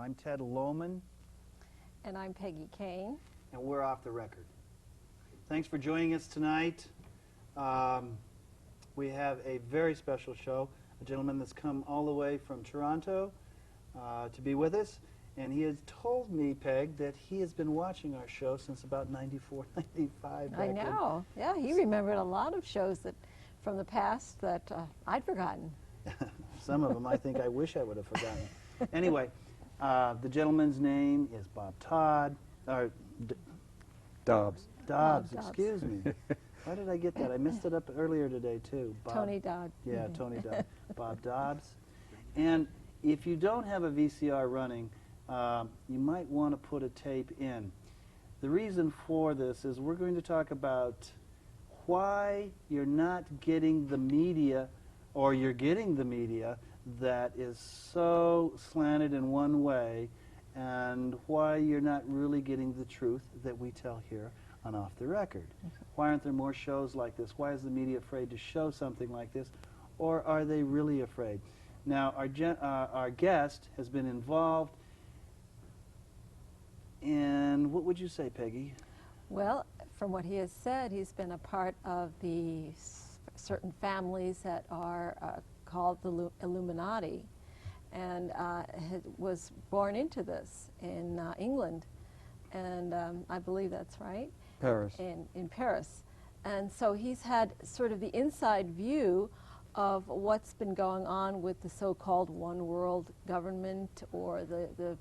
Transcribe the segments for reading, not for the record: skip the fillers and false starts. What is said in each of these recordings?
I'm Ted Lohman. And I'm Peggy Kane. And we're Off the Record. Thanks for joining us tonight. We have a very special show, a gentleman that's come all the way from Toronto to be with us. And he has told me, Peg, that he has been watching our show since about 94, 95. I know. Yeah, he remembered a lot of shows that from the past that I'd forgotten. Some of them I think I wish I would have forgotten. Anyway, the gentleman's name is Dobbs. Dobbs, excuse me. Why did I get that? I messed it up earlier today, too. Tony Dobbs. Yeah, Tony Dobbs. Bob Dobbs. And if you don't have a VCR running, you might want to put a tape in. The reason for this is we're going to talk about why you're not getting the media, or you're getting the media that is so slanted in one way, and why you're not really getting the truth that we tell here on Off the Record. Why aren't there more shows like this? Why is the media afraid to show something like this? Or are they really afraid? Now, our guest has been involved in, what would you say, Peggy? Well, from what he has said, he's been a part of the certain families that are called the Illuminati, and was born into this in England, and I believe that's right. Paris. In Paris. And so he's had sort of the inside view of what's been going on with the so-called one world government, or the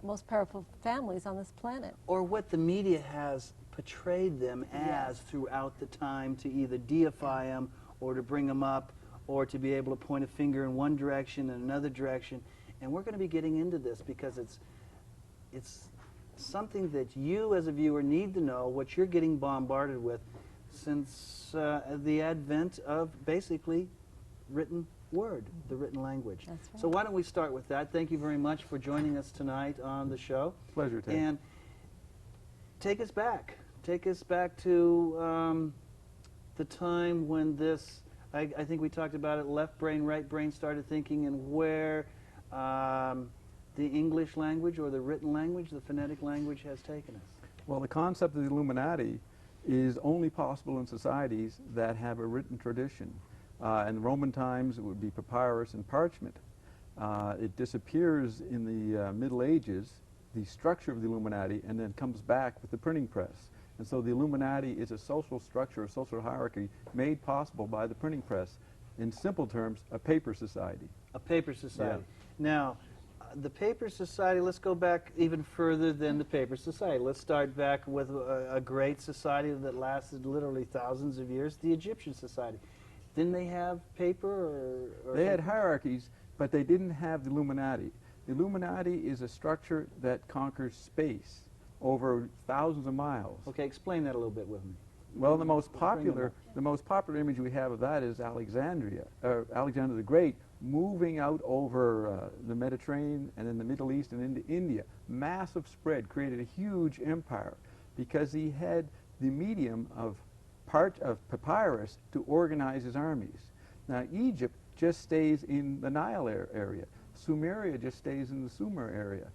most powerful families on this planet. Or what the media has portrayed them as throughout the time, to either deify them or to bring them up, or to be able to point a finger in one direction and another direction. And we're going to be getting into this because it's something that you as a viewer need to know, what you're getting bombarded with since the advent of basically written word, the written language. That's right. So why don't we start with that? Thank you very much for joining us tonight on the show. Pleasure, Ted. And take us back. Take us back to the time when this, I think we talked about it, left brain, right brain started thinking, and where the English language, or the written language, the phonetic language, has taken us. Well, the concept of the Illuminati is only possible in societies that have a written tradition. In Roman times, it would be papyrus and parchment. It disappears in the Middle Ages, the structure of the Illuminati, and then comes back with the printing press. And so the Illuminati is a social structure, a social hierarchy made possible by the printing press. In simple terms, a paper society. A paper society. Yeah. Now, the paper society, let's go back even further than the paper society. Let's start back with a great society that lasted literally thousands of years, the Egyptian society. Didn't they have paper? Or They had hierarchies, but they didn't have the Illuminati. The Illuminati is a structure that conquers space over thousands of miles. Okay, explain that a little bit with me. Well, the most popular image we have of that is Alexander the Great, moving out over the Mediterranean and in the Middle East and into India. Massive spread, created a huge empire because he had the medium of papyrus to organize his armies. Now, Egypt just stays in the Nile area. Sumeria just stays in the Sumer area.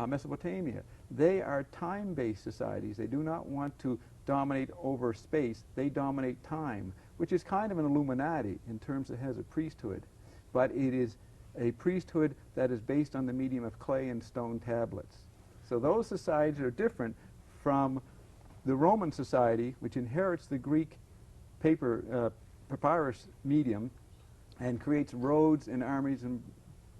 Mesopotamia. They are time-based societies. They do not want to dominate over space. They dominate time, which is kind of an Illuminati in terms it has a priesthood. But it is a priesthood that is based on the medium of clay and stone tablets. So those societies are different from the Roman society, which inherits the Greek papyrus medium and creates roads and armies and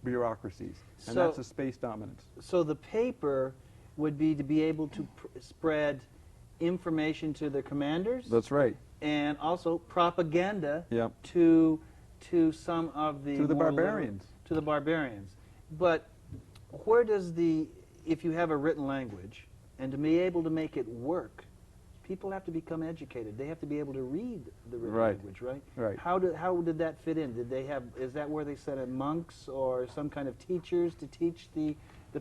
bureaucracies. And that's a space dominance. So the paper would be to be able to spread information to the commanders? That's right. And also propaganda Yep. to some of the... To the barbarians. To the barbarians. But where does if you have a written language, and to be able to make it work, people have to become educated. They have to be able to read the written language, right? Right. How did that fit in? Did they have, is that where they sent in monks or some kind of teachers to teach the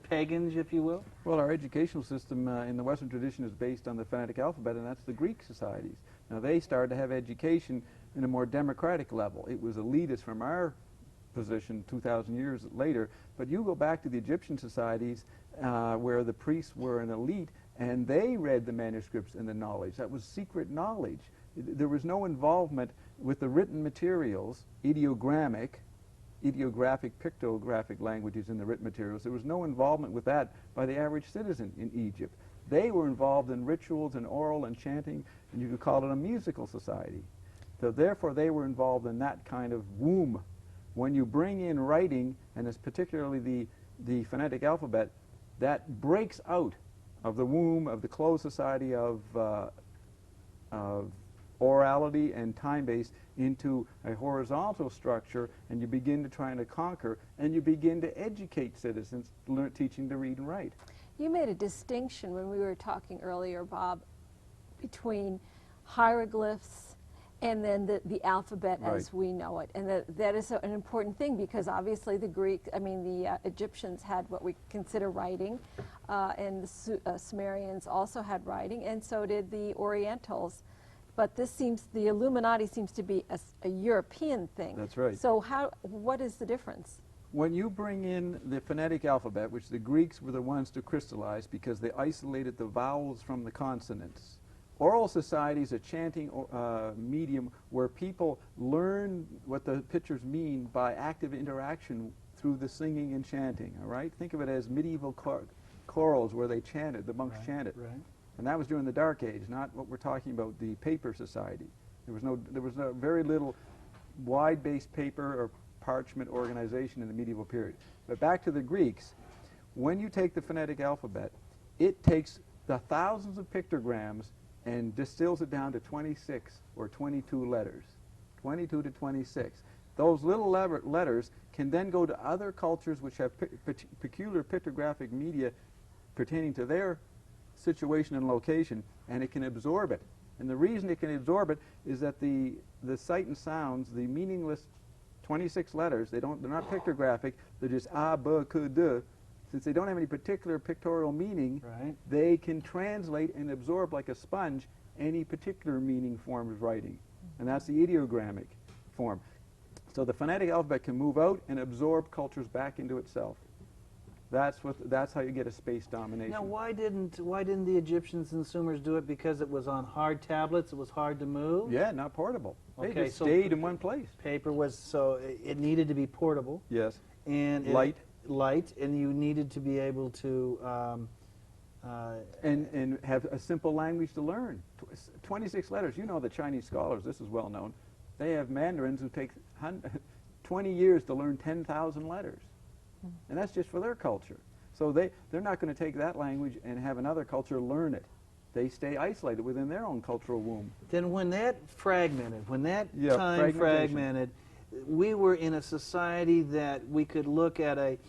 pagans, if you will? Well, our educational system in the Western tradition is based on the phonetic alphabet, and that's the Greek societies. Now, they started to have education in a more democratic level. It was elitist from our position 2,000 years later. But you go back to the Egyptian societies where the priests were an elite, and they read the manuscripts and the knowledge. That was secret knowledge. There was no involvement with the written materials, ideographic, pictographic languages in the written materials. There was no involvement with that by the average citizen in Egypt. They were involved in rituals and oral and chanting, and you could call it a musical society. So therefore they were involved in that kind of womb. When you bring in writing, and it's particularly the phonetic alphabet, that breaks out of the womb of the closed society of orality and time-based into a horizontal structure, and you begin to try to conquer, and you begin to educate citizens, teaching to read and write. You made a distinction when we were talking earlier, Bob, between hieroglyphs and then the alphabet as we know it. And that is an important thing, because obviously the Egyptians had what we consider writing, and the Sumerians also had writing, and so did the Orientals. But the Illuminati seems to be a European thing. That's right. So what is the difference? When you bring in the phonetic alphabet, which the Greeks were the ones to crystallize because they isolated the vowels from the consonants. Oral society is a chanting medium where people learn what the pictures mean by active interaction through the singing and chanting, all right? Think of it as medieval chorals where they chanted, the monks chanted. Right. And that was during the Dark Age, not what we're talking about, the paper society. There was very little wide-based paper or parchment organization in the medieval period. But back to the Greeks, when you take the phonetic alphabet, it takes the thousands of pictograms and distills it down to 26 or 22 letters, 22 to 26. Those little letters can then go to other cultures which have peculiar pictographic media pertaining to their situation and location, and it can absorb it. And the reason it can absorb it is that the sight and sounds, the meaningless 26 letters, they're not pictographic, they're just a, b, k, d. Since they don't have any particular pictorial meaning, they can translate and absorb like a sponge any particular meaning form of writing. And that's the ideogrammic form. So the phonetic alphabet can move out and absorb cultures back into itself. That's how you get a space domination. Now, why didn't the Egyptians and Sumers do it? Because it was on hard tablets, it was hard to move? Yeah, not portable. They Okay, just so stayed in one place. Paper was, so it needed to be portable. Yes. And light, and you needed to be able to and have a simple language to learn. 26 letters. You know the Chinese scholars, this is well known. They have mandarins who take 20 years to learn 10,000 letters. And that's just for their culture. So they're not going to take that language and have another culture learn it. They stay isolated within their own cultural womb. Then when that fragmented, when that time fragmented, we were in a society that we could look at a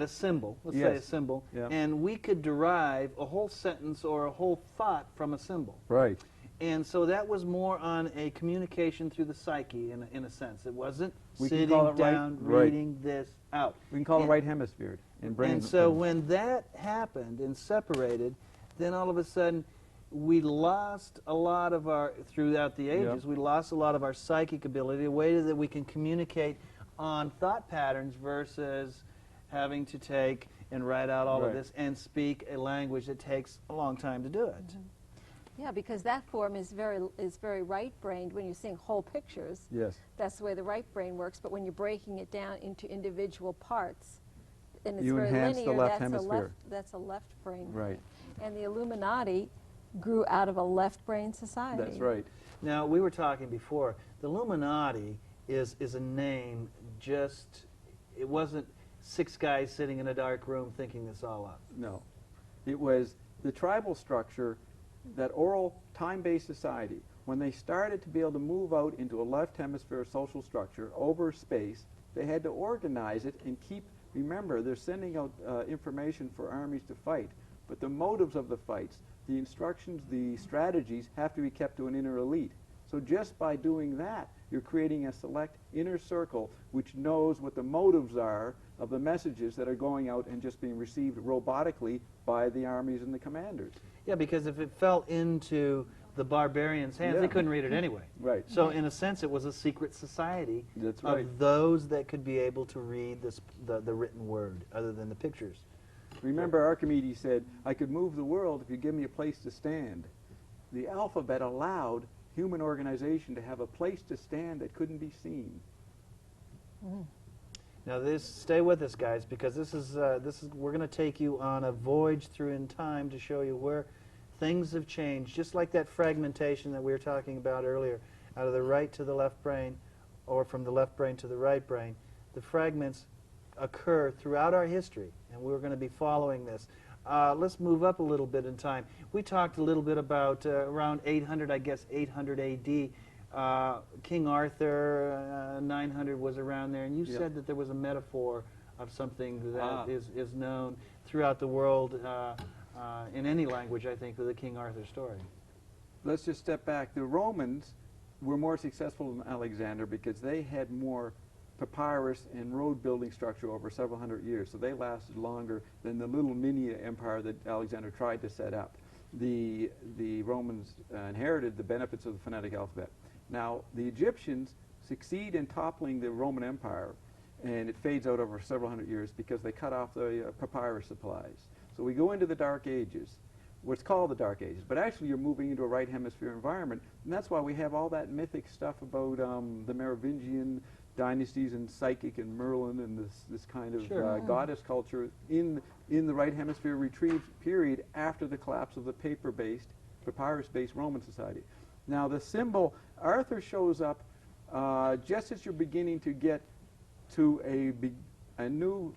symbol, let's say a symbol, and we could derive a whole sentence or a whole thought from a symbol. Right. And so that was more on a communication through the psyche, in a sense. It wasn't sitting down reading this out. We can call it right hemisphere in brain. And so when that happened and separated, then all of a sudden we lost a lot of our, throughout the ages, we lost a lot of our psychic ability, a way that we can communicate on thought patterns versus having to take and write out all of this and speak a language that takes a long time to do it. Yeah, because that form is very right-brained when you're seeing whole pictures. Yes. That's the way the right brain works. But when you're breaking it down into individual parts, and it's You very enhance linear, the left hemisphere. That's a left brain. Right. And the Illuminati grew out of a left brain society. That's right. Now, we were talking before, the Illuminati is a name just, it wasn't 6 guys sitting in a dark room thinking this all up. No. It was the tribal structure, that oral time-based society. When they started to be able to move out into a left hemisphere social structure over space, they had to organize it and remember, they're sending out information for armies to fight, but the motives of the fights, the instructions, the strategies have to be kept to an inner elite. So just by doing that, you're creating a select inner circle which knows what the motives are of the messages that are going out and just being received robotically by the armies and the commanders. Yeah, because if it fell into the barbarians' hands. Yeah. They couldn't read it anyway. Right. So in a sense, it was a secret society That's of right. those that could be able to read the written word, other than the pictures. Remember Archimedes said, I could move the world if you give me a place to stand. The alphabet allowed human organization to have a place to stand that couldn't be seen. Now, stay with us, guys, because we're going to take you on a voyage through in time to show you where things have changed, just like that fragmentation that we were talking about earlier, out of the right to the left brain, or from the left brain to the right brain. The fragments occur throughout our history, and we're going to be following this. Let's move up a little bit in time. We talked a little bit about around 800, I guess 800 A.D., King Arthur, 900 was around there, and you said that there was a metaphor of something that is known throughout the world in any language, I think, with the King Arthur story. Let's just step back. The Romans were more successful than Alexander because they had more papyrus and road building structure over several hundred years, so they lasted longer than the little mini empire that Alexander tried to set up. The Romans inherited the benefits of the phonetic alphabet. Now, the Egyptians succeed in toppling the Roman Empire, and it fades out over several hundred years because they cut off the papyrus supplies. So we go into the Dark Ages, what's called the Dark Ages, but actually you're moving into a right hemisphere environment, and that's why we have all that mythic stuff about the Merovingian dynasties and Psychic and Merlin and this kind of goddess culture in the right hemisphere retrieved period after the collapse of the papyrus-based Roman society. Now the symbol, Arthur shows up just as you're beginning to get to a new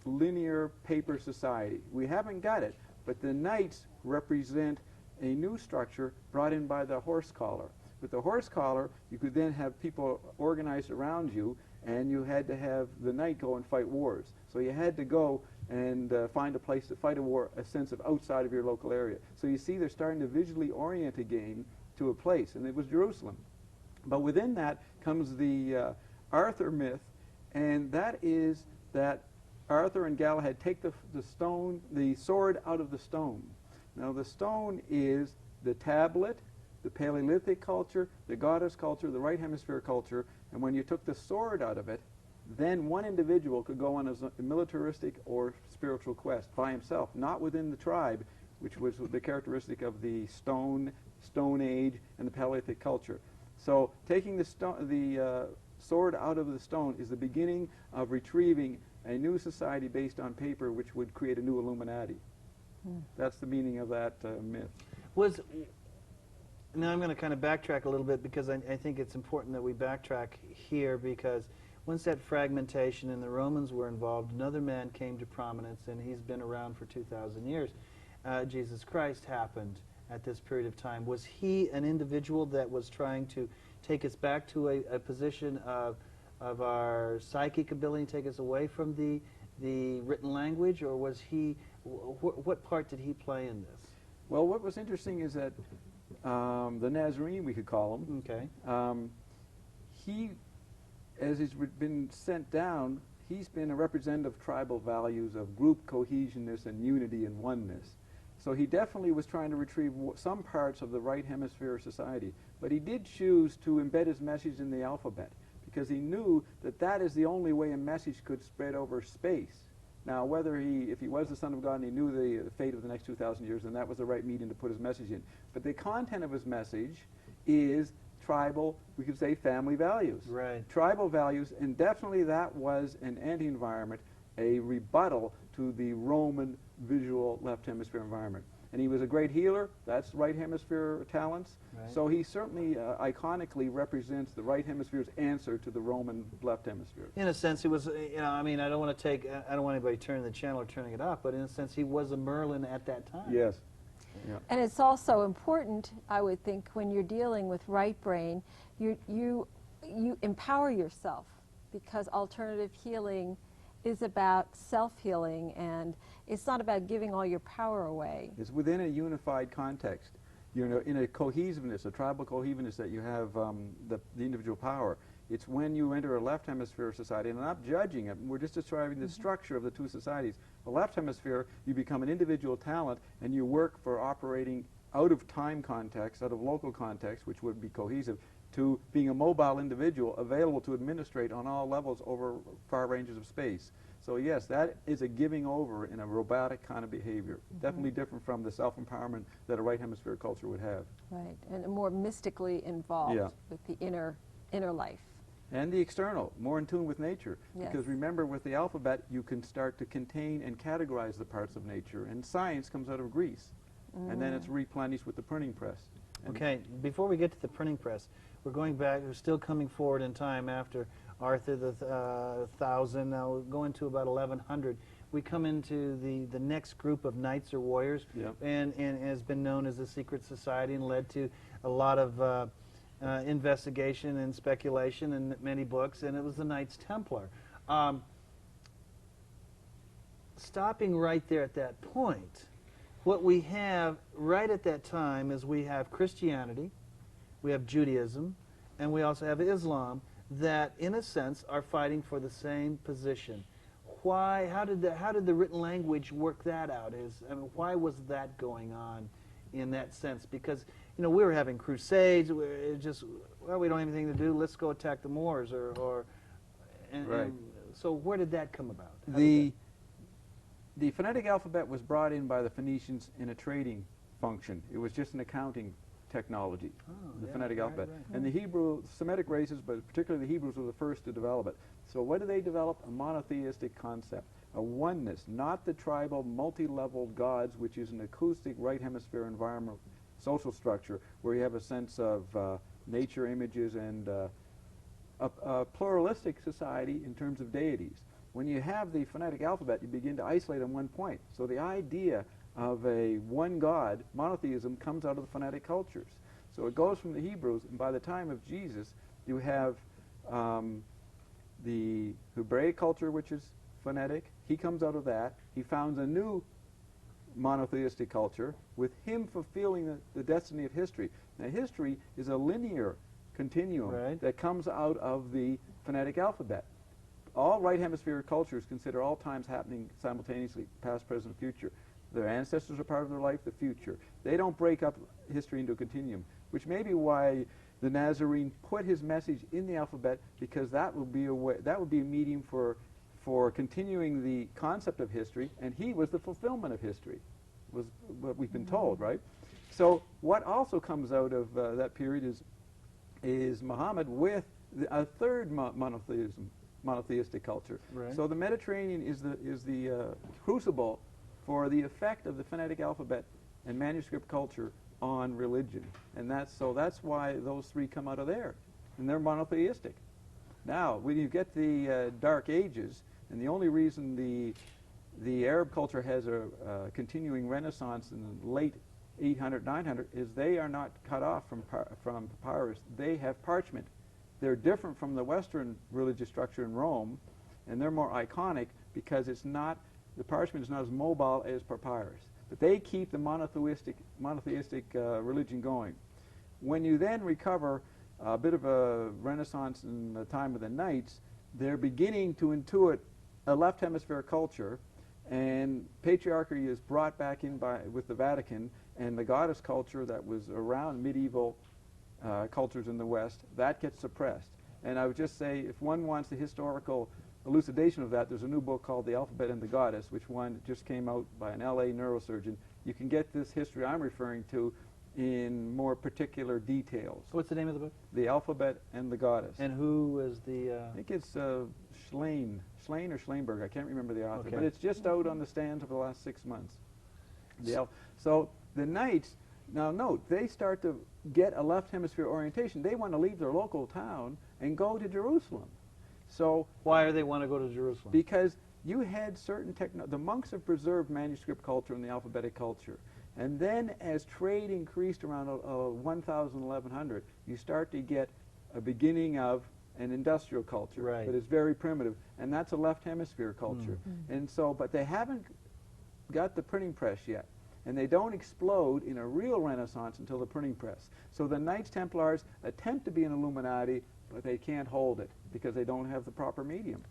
linear paper society. We haven't got it, but the knights represent a new structure brought in by the horse collar. With the horse collar, you could then have people organized around you, and you had to have the knight go and fight wars. So you had to go and find a place to fight a war, a sense of outside of your local area. So you see they're starting to visually orient again to a place, and it was Jerusalem. But within that comes the Arthur myth, and that is that Arthur and Galahad take the sword out of the stone. Now the stone is the tablet, the Paleolithic culture, the goddess culture, the right hemisphere culture, and when you took the sword out of it, then one individual could go on a militaristic or spiritual quest by himself, not within the tribe, which was the characteristic of the Stone Age, and the Paleolithic culture. So taking the sword out of the stone is the beginning of retrieving a new society based on paper, which would create a new Illuminati. That's the meaning of that myth. Now I'm going to kind of backtrack a little bit because I think it's important that we backtrack here, because once that fragmentation and the Romans were involved, another man came to prominence, and he's been around for 2,000 years. Jesus Christ happened at this period of time. Was he an individual that was trying to take us back to a position of our psychic ability, take us away from the written language, or was he, what part did he play in this? Well, what was interesting is that the Nazarene, we could call him, he, as he's been sent down, he's been a representative of tribal values of group cohesionness and unity and oneness. So he definitely was trying to retrieve some parts of the right hemisphere of society. But he did choose to embed his message in the alphabet, because he knew that that is the only way a message could spread over space. Now, if he was the Son of God and he knew the fate of the next 2,000 years, then that was the right medium to put his message in. But the content of his message is tribal, we could say family values. Right. Tribal values, and definitely that was an anti-environment, a rebuttal to the Roman visual left hemisphere environment. And he was a great healer, that's right hemisphere talents. Right. So he certainly iconically represents the right hemisphere's answer to the Roman left hemisphere. In a sense, he was, I mean, I don't want anybody turning the channel or turning it off, but in a sense, he was a Merlin at that time. Yes. Yeah. And it's also important, I would think, when you're dealing with right brain, you empower yourself, because alternative healing is about self-healing, and it's not about giving all your power away. It's within a unified context. You know, in a cohesiveness, a tribal cohesiveness that you have the individual power. It's when you enter a left hemisphere society, and I'm not judging it, we're just describing the structure of the two societies. The left hemisphere, you become an individual talent and you work for operating out of time context, out of local context, which would be cohesive, to being a mobile individual available to administrate on all levels over far ranges of space. So yes, that is a giving over in a robotic kind of behavior. Definitely different from the self-empowerment that a right hemisphere culture would have. Right, and more mystically involved Yeah. with the inner life. And the external, more in tune with nature. Yes. Because remember, with the alphabet, you can start to contain and categorize the parts of nature. And science comes out of Greece. And then it's replenished with the printing press. And Okay, before we get to the printing press, we're going back, we're still coming forward in time after Arthur the 1000, now we're going to about 1100. We come into the next group of knights or warriors, Yep. and has been known as the secret society and led to a lot of investigation and speculation and many books, and it was the Knights Templar. Stopping right there at that point, what we have right at that time is we have Christianity, we have Judaism, and we also have Islam that, in a sense, are fighting for the same position. Why? How did the written language work that out? Why was that going on in that sense? Because we were having crusades. We don't have anything to do. Let's go attack the Moors, and so where did that come about? The phonetic alphabet was brought in by the Phoenicians in a trading function. It was just an accounting technology, the phonetic alphabet. And the Hebrew, Semitic races, but particularly the Hebrews, were the first to develop it. So what did they develop? A monotheistic concept, a oneness, not the tribal, multi-level gods, which is an acoustic right hemisphere environment, social structure, where you have a sense of nature images and a pluralistic society in terms of deities. When you have the phonetic alphabet, you begin to isolate on one point. So the idea of a one God, monotheism, comes out of the phonetic cultures. So it goes from the Hebrews, and by the time of Jesus, you have the Hebraic culture, which is phonetic. He comes out of that. He founds a new monotheistic culture, with him fulfilling the destiny of history. Now, history is a linear continuum that comes out of the phonetic alphabet. All right hemisphere cultures consider all times happening simultaneously, past, present, future. Their ancestors are part of their life, the future. They don't break up history into a continuum, which may be why the Nazarene put his message in the alphabet, because that would be a medium for continuing the concept of history, and he was the fulfillment of history, was what we've been told, right? So what also comes out of that period is Muhammad with a third monotheistic culture. Right. So the Mediterranean is the crucible for the effect of the phonetic alphabet and manuscript culture on religion, and that's why those three come out of there, and they're monotheistic. Now, when you get the Dark Ages, and the only reason the Arab culture has a continuing renaissance in the late 800, 900 is they are not cut off from papyrus. They have parchment. They're different from the Western religious structure in Rome, and they're more iconic because the parchment is not as mobile as papyrus. But they keep the monotheistic religion going. When you then recover a bit of a renaissance in the time of the Knights, they're beginning to intuit a left hemisphere culture, and patriarchy is brought back in with the Vatican, and the goddess culture that was around medieval cultures in the West, that gets suppressed. And I would just say, if one wants the historical elucidation of that, there's a new book called The Alphabet and the Goddess, which one just came out by an LA neurosurgeon. You can get this history I'm referring to in more particular details. What's the name of the book? The Alphabet and the Goddess. And who is the... I think it's Schlein or Schleinberg. I can't remember the author. Okay. But it's just out on the stands over the last 6 months. So the Knights, now note, they start to get a left hemisphere orientation. They want to leave their local town and go to Jerusalem. So Why do they want to go to Jerusalem? because you had certain the monks have preserved manuscript culture and the alphabetic culture. And then as trade increased around 1000, 1100, you start to get a beginning of an industrial culture. Right. But it's very primitive. And that's a left hemisphere culture. And so, but they haven't got the printing press yet. And they don't explode in a real renaissance until the printing press. So the Knights Templars attempt to be an Illuminati, but they can't hold it because they don't have the proper medium.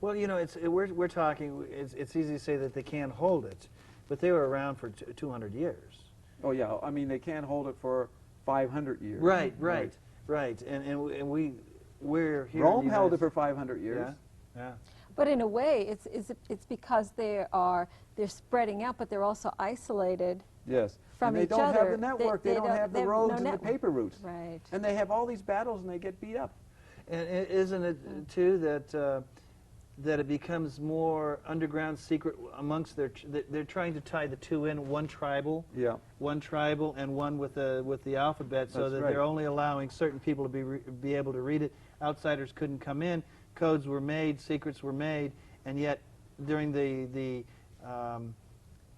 Well, you know, we're talking. It's easy to say that they can't hold it, but they were around for 200 years. Oh yeah, I mean they can't hold it for 500 years. Right. And we're here. Rome held it for 500 years. Yeah. But in a way, it's because they're spreading out, but they're also isolated. Yes. From and each they don't have other. the network. They don't have the roads and the paper routes. Right. And they have all these battles and they get beat up. And isn't it too that it becomes more underground secret amongst they're trying to tie the two in, one tribal and one with the alphabet, so that they're only allowing certain people to be able to read it. Outsiders couldn't come in. Codes were made, secrets were made, and yet during the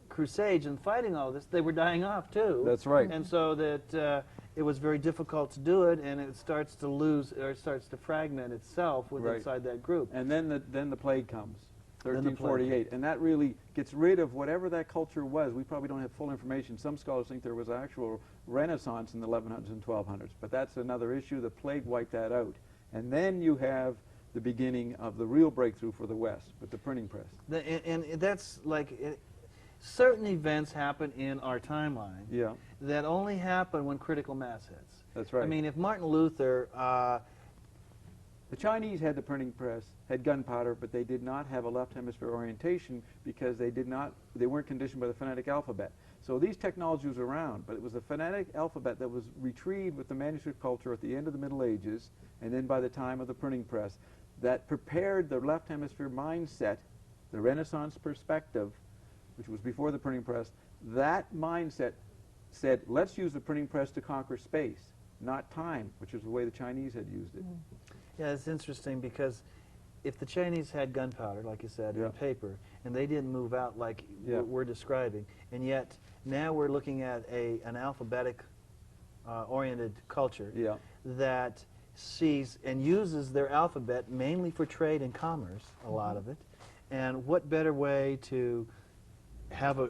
Crusades and fighting all this, they were dying off too. That's right. And so that it was very difficult to do it, and it starts to lose, or it starts to fragment itself inside that group. And then the plague comes, 1348, and that really gets rid of whatever that culture was. We probably don't have full information. Some scholars think there was actual Renaissance in the 1100s and 1200s, but that's another issue. The plague wiped that out. And then you have the beginning of the real breakthrough for the West with the printing press. And that's like... certain events happen in our timeline that only happen when critical mass hits. That's right. I mean, if Martin Luther... the Chinese had the printing press, had gunpowder, but they did not have a left hemisphere orientation because they weren't conditioned by the phonetic alphabet. So these technologies were around, but it was the phonetic alphabet that was retrieved with the manuscript culture at the end of the Middle Ages, and then by the time of the printing press, that prepared the left hemisphere mindset, the Renaissance perspective, which was before the printing press. That mindset said, let's use the printing press to conquer space, not time, which is the way the Chinese had used it. Yeah, it's interesting because if the Chinese had gunpowder, like you said, and paper, and they didn't move out like we're describing, and yet now we're looking at an alphabetic oriented culture that sees and uses their alphabet mainly for trade and commerce, a lot of it, and what better way to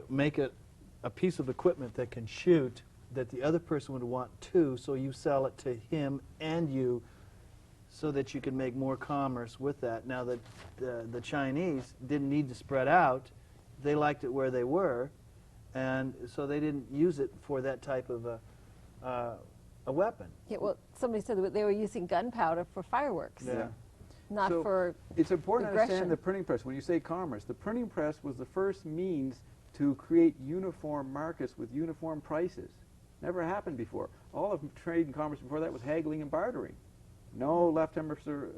make a piece of equipment that can shoot that the other person would want too, so you sell it to him and you so that you can make more commerce with that. Now that the Chinese didn't need to spread out, they liked it where they were, and so they didn't use it for that type of a weapon. Yeah, well, somebody said that they were using gunpowder for fireworks. Yeah. Not so for it's important aggression. to understand the printing press. When you say commerce, the printing press was the first means to create uniform markets with uniform prices. Never happened before. All of trade and commerce before that was haggling and bartering. No left hemisphere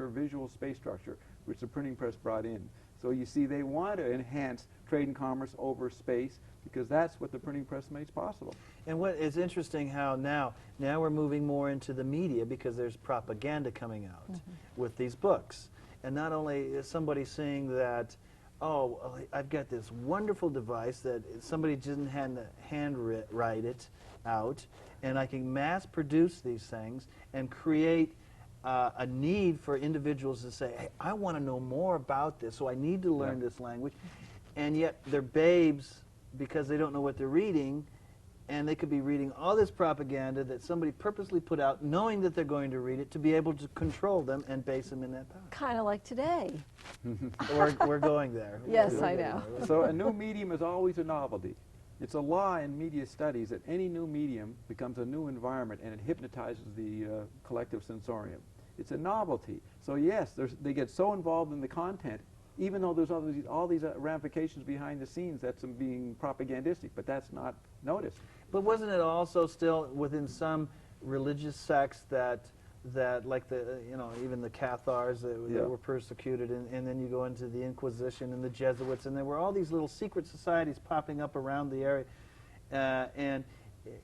visual space structure, which the printing press brought in. So you see, they want to enhance trade and commerce over space because that's what the printing press makes possible. And what is interesting how now we're moving more into the media because there's propaganda coming out with these books. And not only is somebody saying that, oh, I've got this wonderful device that somebody didn't handwrite it out, and I can mass produce these things and create a need for individuals to say, hey, I want to know more about this, so I need to learn this language. And yet they're babes because they don't know what they're reading, and they could be reading all this propaganda that somebody purposely put out, knowing that they're going to read it, to be able to control them and base them in that power. kind of like today. We're going there. Yes, We're I getting know. there. So a new medium is always a novelty. It's a law in media studies that any new medium becomes a new environment and it hypnotizes the collective sensorium. It's a novelty. So yes, they get so involved in the content, even though there's all these ramifications behind the scenes that's being propagandistic, but that's not noticed. But wasn't it also still within some religious sects that like even the Cathars that were persecuted, and then you go into the Inquisition and the Jesuits, and there were all these little secret societies popping up around the area. And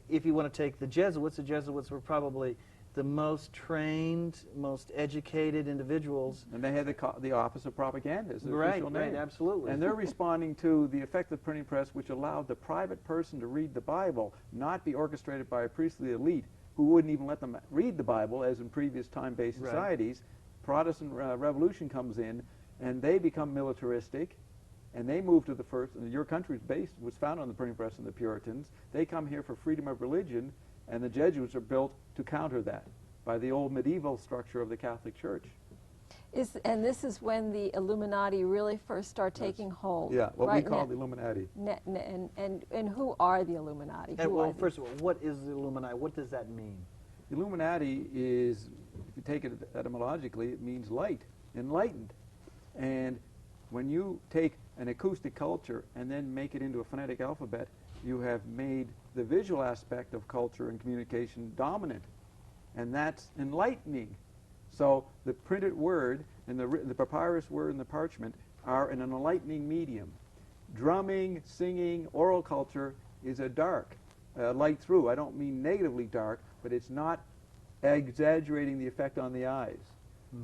if you want to take the Jesuits were probably the most trained, most educated individuals. And they had the office of propaganda as their Right, official name. right, absolutely. And they're responding to the effective printing press, which allowed the private person to read the Bible, not be orchestrated by a priestly elite who wouldn't even let them read the Bible, as in previous time-based societies. Protestant revolution comes in, and they become militaristic, and they move to the first. And your country's base was founded on the printing press and the Puritans. They come here for freedom of religion, and the Jesuits are built to counter that by the old medieval structure of the Catholic Church. And this is when the Illuminati really first start taking hold. Yeah, what right? we call the Illuminati. And who are the Illuminati? And well, first of all, what is the Illuminati? What does that mean? The Illuminati is, if you take it etymologically, it means light, enlightened. And when you take an acoustic culture and then make it into a phonetic alphabet, you have made the visual aspect of culture and communication dominant. And that's enlightening. So the printed word and the papyrus word and the parchment are in an enlightening medium. Drumming, singing, oral culture is a dark, light through. I don't mean negatively dark, but it's not exaggerating the effect on the eyes.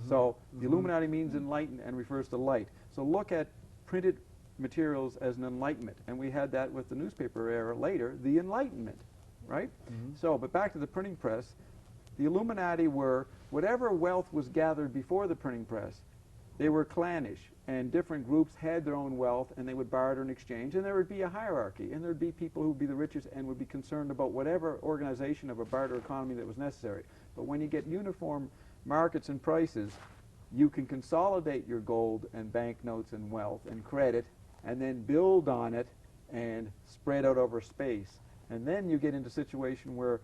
So the Illuminati means enlightened and refers to light. So look at printed materials as an enlightenment. And we had that with the newspaper era later, the Enlightenment, right? So, but back to the printing press, the Illuminati were, whatever wealth was gathered before the printing press, they were clannish, and different groups had their own wealth, and they would barter and exchange, and there would be a hierarchy, and there would be people who would be the richest and would be concerned about whatever organization of a barter economy that was necessary. But when you get uniform markets and prices, you can consolidate your gold and banknotes and wealth and credit, and then build on it and spread out over space. And then you get into a situation where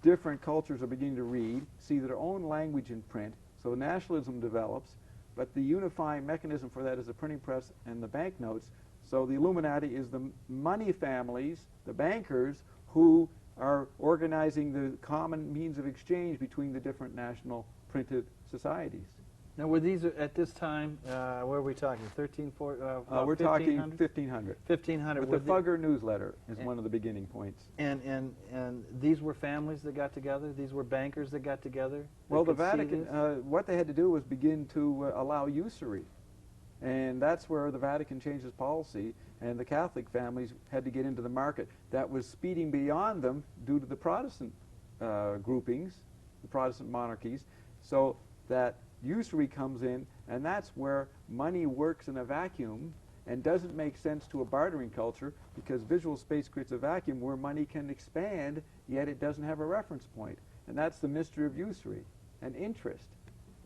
different cultures are beginning to read, see their own language in print, so nationalism develops, but the unifying mechanism for that is the printing press and the banknotes. So the Illuminati is the money families, the bankers, who are organizing the common means of exchange between the different national printed societies. Now, were these at this time, where are we talking, 13, 14, we're talking 1500. 1500. With the Fugger newsletter is one of the beginning points. And these were families that got together? These were bankers that got together? Well, the Vatican, what they had to do was begin to allow usury. And that's where the Vatican changed its policy, and the Catholic families had to get into the market. That was speeding beyond them due to the Protestant groupings, the Protestant monarchies, so that usury comes in, and that's where money works in a vacuum and doesn't make sense to a bartering culture, because visual space creates a vacuum where money can expand, yet it doesn't have a reference point. And that's the mystery of usury and interest,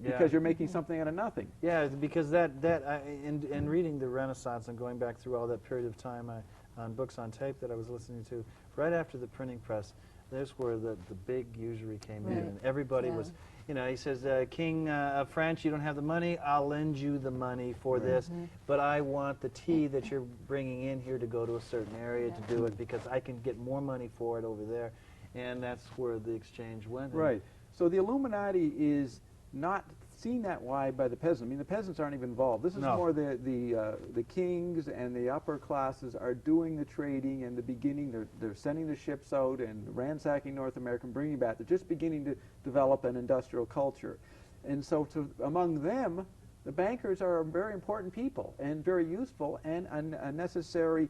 because you're making something out of nothing. Yeah, because in reading the Renaissance and going back through all that period of time on books on tape that I was listening to, right after the printing press, there's where the big usury came in, and everybody was, you know, he says, King of France, you don't have the money, I'll lend you the money for this, but I want the tea that you're bringing in here to go to a certain area to do it, because I can get more money for it over there, and that's where the exchange went. Right. So the Illuminati is not seen that wide by the peasants. I mean, the peasants aren't even involved. This is more the kings and the upper classes are doing the trading and the beginning. They're sending the ships out and ransacking North America and bringing back. They're just beginning to develop an industrial culture. And so among them, the bankers are very important people and very useful and a necessary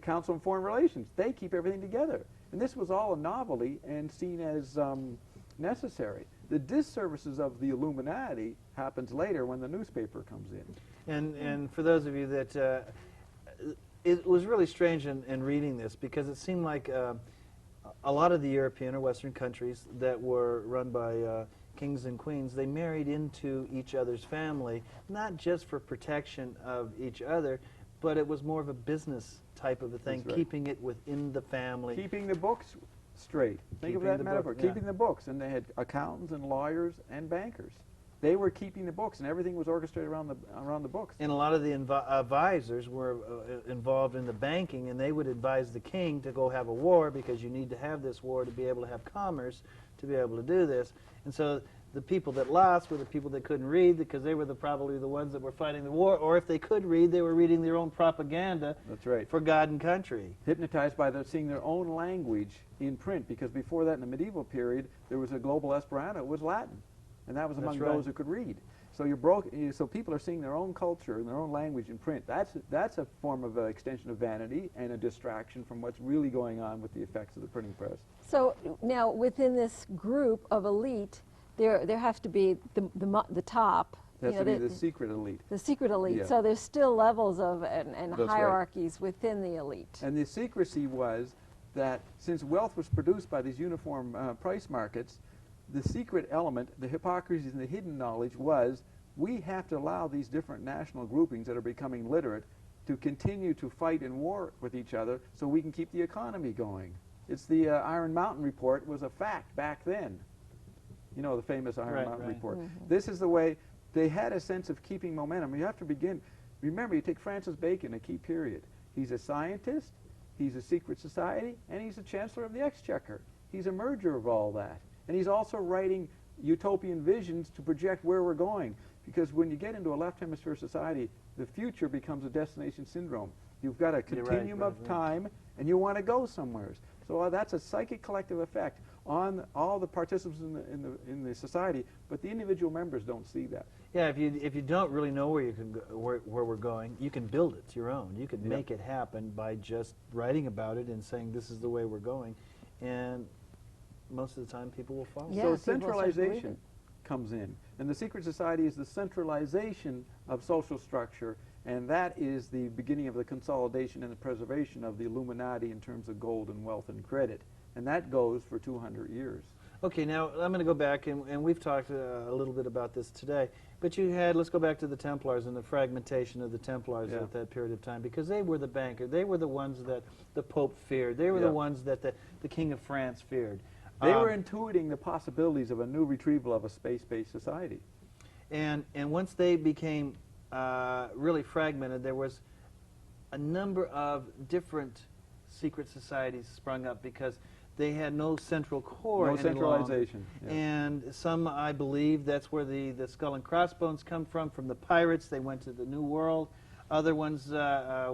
council on foreign relations. They keep everything together. And this was all a novelty and seen as necessary. The disservices of the Illuminati happens later when the newspaper comes in. And for those of you that, it was really strange in reading this, because it seemed like a lot of the European or Western countries that were run by kings and queens, they married into each other's family, not just for protection of each other, but it was more of a business type of a thing, keeping it within the family. Keeping the books straight. Think of that metaphor. Keeping the books. And they had accountants and lawyers and bankers. They were keeping the books, and everything was orchestrated around the books. And a lot of the advisors were involved in the banking, and they would advise the king to go have a war, because you need to have this war to be able to have commerce, to be able to do this. And so the people that lost were the people that couldn't read, because they were probably the ones that were fighting the war, or if they could read, they were reading their own propaganda. That's right. For God and country. Hypnotized by seeing their own language in print, because before that, in the medieval period, there was a global Esperanto. It was Latin, and that was among those who could read. So so people are seeing their own culture and their own language in print. That's a form of extension of vanity and a distraction from what's really going on with the effects of the printing press. So now, within this group of elite, there has to be the top. That's to be the secret elite. The secret elite. Yeah. So there's still levels of and hierarchies within the elite. And the secrecy was that since wealth was produced by these uniform price markets, the secret element, the hypocrisy and the hidden knowledge was we have to allow these different national groupings that are becoming literate to continue to fight in war with each other so we can keep the economy going. It's the Iron Mountain Report was a fact back then. You know, the famous Iron Mountain Report. This is the way they had a sense of keeping momentum. You have to begin. Remember, you take Francis Bacon, a key period. He's a scientist, he's a secret society, and he's a Chancellor of the Exchequer. He's a merger of all that. And he's also writing utopian visions to project where we're going. Because when you get into a left hemisphere society, the future becomes a destination syndrome. You've got a continuum of time, and you want to go somewhere. So that's a psychic collective effect on all the participants in the society, but the individual members don't see that. Yeah, if you don't really know where you can go, where we're going, you can build it your own. You can make it happen by just writing about it and saying this is the way we're going, and most of the time people will follow. Yeah, So centralization comes in, and the secret society is the centralization of social structure, and that is the beginning of the consolidation and the preservation of the Illuminati in terms of gold and wealth and credit, and that goes for 200 years. Okay, now I'm going to go back, and we've talked a little bit about this today, but you had, let's go back to the Templars and the fragmentation of the Templars at that period of time, because they were the banker, they were the ones that the Pope feared, they were the ones that the King of France feared. They were intuiting the possibilities of a new retrieval of a space-based society. And once they became really fragmented, there was a number of different secret societies sprung up because they had no central core. No centralization. Yeah. And some, I believe, that's where the skull and crossbones come from the pirates. They went to the New World. Other ones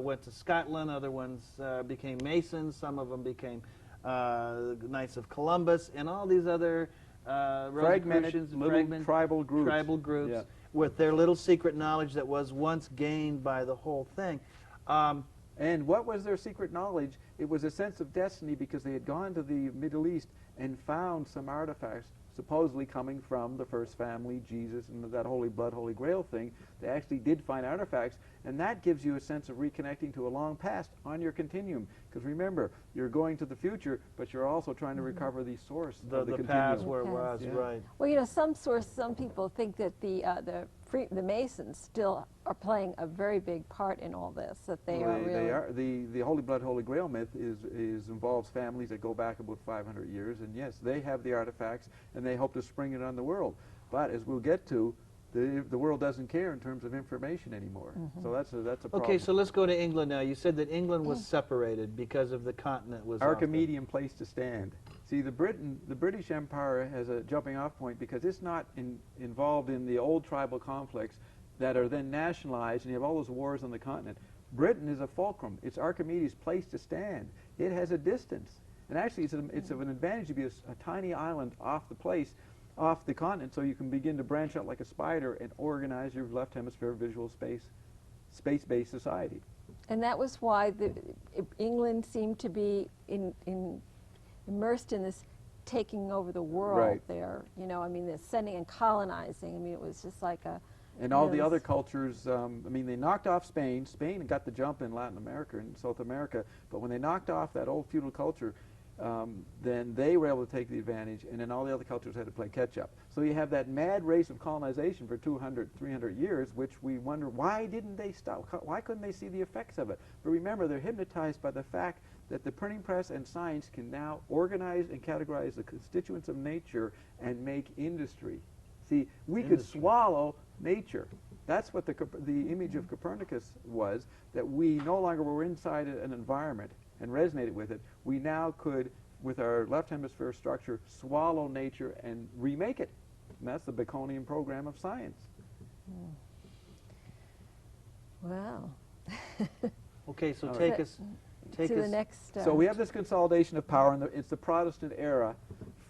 went to Scotland. Other ones became Masons. Some of them became Knights of Columbus, and all these other fragmented little tribal groups with their little secret knowledge that was once gained by the whole thing. And what was their secret knowledge? It was a sense of destiny because they had gone to the Middle East and found some artifacts supposedly coming from the first family, Jesus, and that Holy Blood, Holy Grail thing. They actually did find artifacts, and that gives you a sense of reconnecting to a long past on your continuum. Because remember, you're going to the future, but you're also trying to recover the source of the continuum. Past where it was, right. Well, you know, some people think that the Masons still are playing a very big part in all this, that they are really... They are. The Holy Blood, Holy Grail myth involves families that go back about 500 years, and yes, they have the artifacts, and they hope to spring it on the world. But as we'll get to, the world doesn't care in terms of information anymore. So that's a problem. Okay, so let's go to England now. You said that England was separated because of the continent was Archimedean place to stand. See, the British Empire has a jumping off point because it's not involved in the old tribal conflicts that are then nationalized, and you have all those wars on the continent. Britain is a fulcrum. It's Archimedes' place to stand. It has a distance. And actually, it's of an advantage to be a tiny island off the continent, so you can begin to branch out like a spider and organize your left hemisphere visual space-based society. And that was why England seemed to be immersed in this taking over the world there. You know, I mean, the sending and colonizing. I mean, it was just like a... And all the other cultures, I mean, they knocked off Spain. Spain got the jump in Latin America and South America, but when they knocked off that old feudal culture, then they were able to take the advantage, and then all the other cultures had to play catch-up. So you have that mad race of colonization for 200, 300 years, which we wonder, why didn't they stop? Why couldn't they see the effects of it? But remember, they're hypnotized by the fact that the printing press and science can now organize and categorize the constituents of nature and make industry. See, we could swallow nature. That's what the image of Copernicus was, that we no longer were inside an environment and resonated with it. We now could, with our left hemisphere structure, swallow nature and remake it. And that's the Baconian program of science. Wow. Okay, so take us to the next... So we have this consolidation of power, and it's the Protestant era,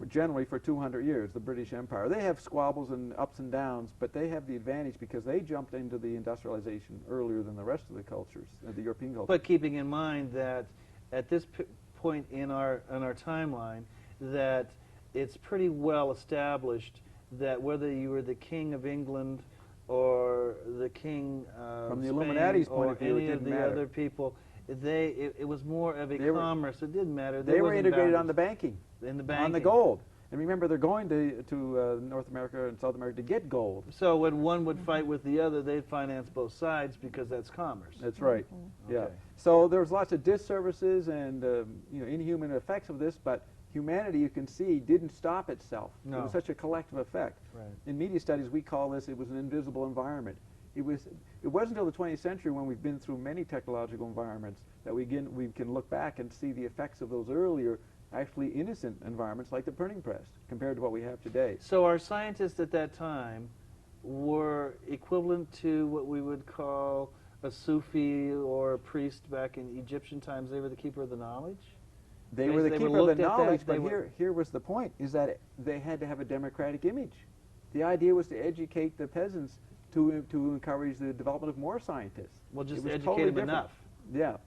generally for 200 years, the British Empire. They have squabbles and ups and downs, but they have the advantage because they jumped into the industrialization earlier than the rest of the cultures, the European cultures. But keeping in mind that at this point in our timeline, that it's pretty well established that whether you were the King of England or the King of From the Spain Illuminati's point or of view, any it of didn't the matter. other people, it was more of a commerce. It didn't matter. They were integrated on the banking, in the banking, on the gold. And remember, they're going to North America and South America to get gold. So when one would fight with the other, they'd finance both sides because that's commerce. That's right. Yeah. Okay. So there's lots of disservices and inhuman effects of this, but humanity, you can see, didn't stop itself. No. It was such a collective effect. Right. In media studies, we call this, it was an invisible environment. It wasn't until the 20th century, when we've been through many technological environments, that we can look back and see the effects of those earlier, actually innocent environments like the printing press, compared to what we have today. So our scientists at that time were equivalent to what we would call a Sufi or a priest back in Egyptian times. They were the keeper of the knowledge? They were the were keeper of looked the at that, knowledge, they but were- here was the point, is that they had to have a democratic image. The idea was to educate the peasants to encourage the development of more scientists. Well, just It was educate totally them different. enough. Yeah.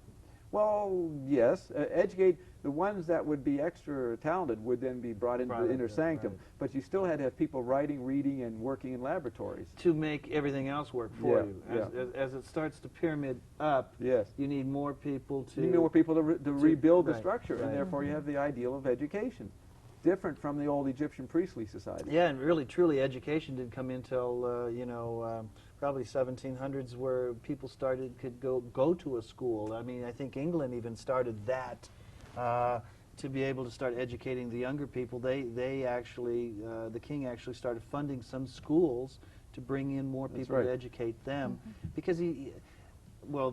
Well, yes, educate the ones that would be extra talented would then be brought into the inner sanctum, right. but you still had to have people writing, reading, and working in laboratories. To make everything else work for Yeah, you. As it starts to pyramid up, Yes. you need more people to... You need more people to rebuild the right, structure, right. and therefore you have the ideal of education, different from the old Egyptian priestly society. Yeah, and really, truly, education didn't come in till probably 1700s, where people could go to a school. I mean, I think England even started that to be able to start educating the younger people. They actually, the king actually started funding some schools to bring in more That's people right. to educate them, because the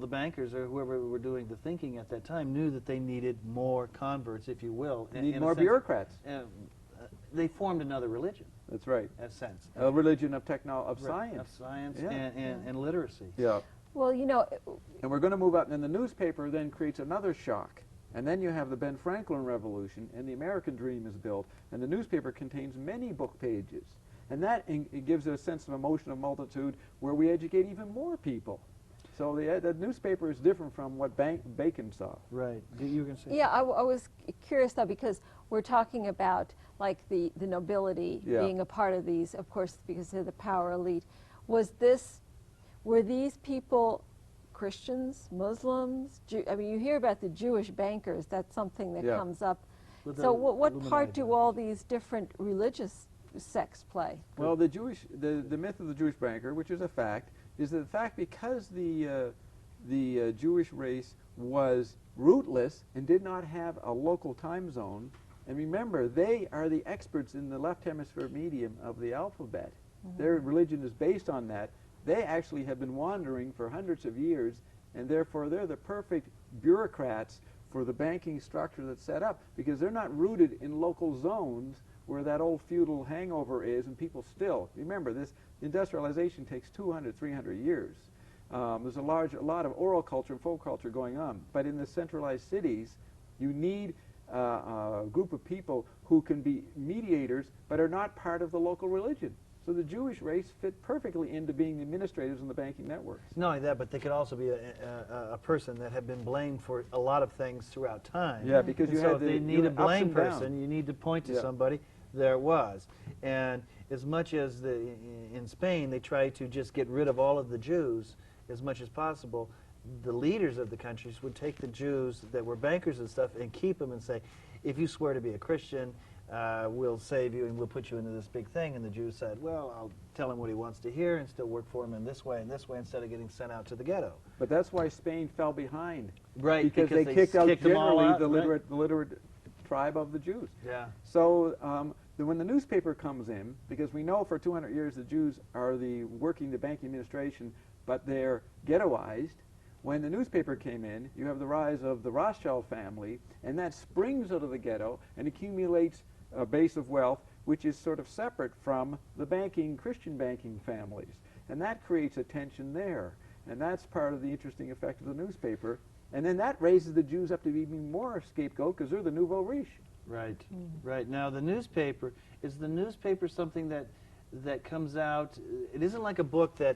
bankers or whoever were doing the thinking at that time knew that they needed more converts, if you will. You need in a more sense. bureaucrats. They formed another religion, That's right. in a sense. A religion of Right, science. of science Yeah. and literacy. Yeah. Well, And we're going to move up, and the newspaper then creates another shock. And then you have the Ben Franklin Revolution, and the American dream is built, and the newspaper contains many book pages. And that it gives a sense of emotion of multitude where we educate even more people. So the newspaper is different from what Bacon saw. Right. You were going to say? yeah, I was curious though, because we're talking about like the nobility Yeah. being a part of these, of course, because they're the power elite. Were these people Christians, Muslims? I mean, you hear about the Jewish bankers. That's something that Yeah. comes up. With So the what Illuminati part do bankers. all these different religious sects play? Well, the myth of the Jewish banker, which is a fact, is that the fact because the Jewish race was rootless and did not have a local time zone, and remember, they are the experts in the left hemisphere medium of the alphabet. Their religion is based on that. They actually have been wandering for hundreds of years, and therefore they're the perfect bureaucrats for the banking structure that's set up, because they're not rooted in local zones where that old feudal hangover is, and people still, remember, this industrialization takes 200, 300 years. There's a lot of oral culture and folk culture going on, but in the centralized cities, you need a group of people who can be mediators, but are not part of the local religion. So the Jewish race fit perfectly into being the administrators in the banking networks. Not only that, but they could also be a person that had been blamed for a lot of things throughout time. Yeah, because And you so had if they the need a ups blame and downs. person, you need to point to Yeah. somebody. There it was. And as much as in Spain they tried to just get rid of all of the Jews as much as possible, the leaders of the countries would take the Jews that were bankers and stuff and keep them and say, if you swear to be a Christian, we'll save you and we'll put you into this big thing. And the Jews said, well, I'll tell him what he wants to hear and still work for him in this way and this way instead of getting sent out to the ghetto. But that's why Spain fell behind. Right, Because they kicked out them all generally out, the right. literate tribe of the Jews. Yeah. So when the newspaper comes in, because we know for 200 years the Jews are working the banking administration, but they're ghettoized. When the newspaper came in, you have the rise of the Rothschild family, and that springs out of the ghetto and accumulates a base of wealth which is sort of separate from the Christian banking families. And that creates a tension there. And that's part of the interesting effect of the newspaper. And then that raises the Jews up to be even more scapegoat because they're the nouveau riche. Right, right. Now the newspaper, is the newspaper something that comes out, it isn't like a book a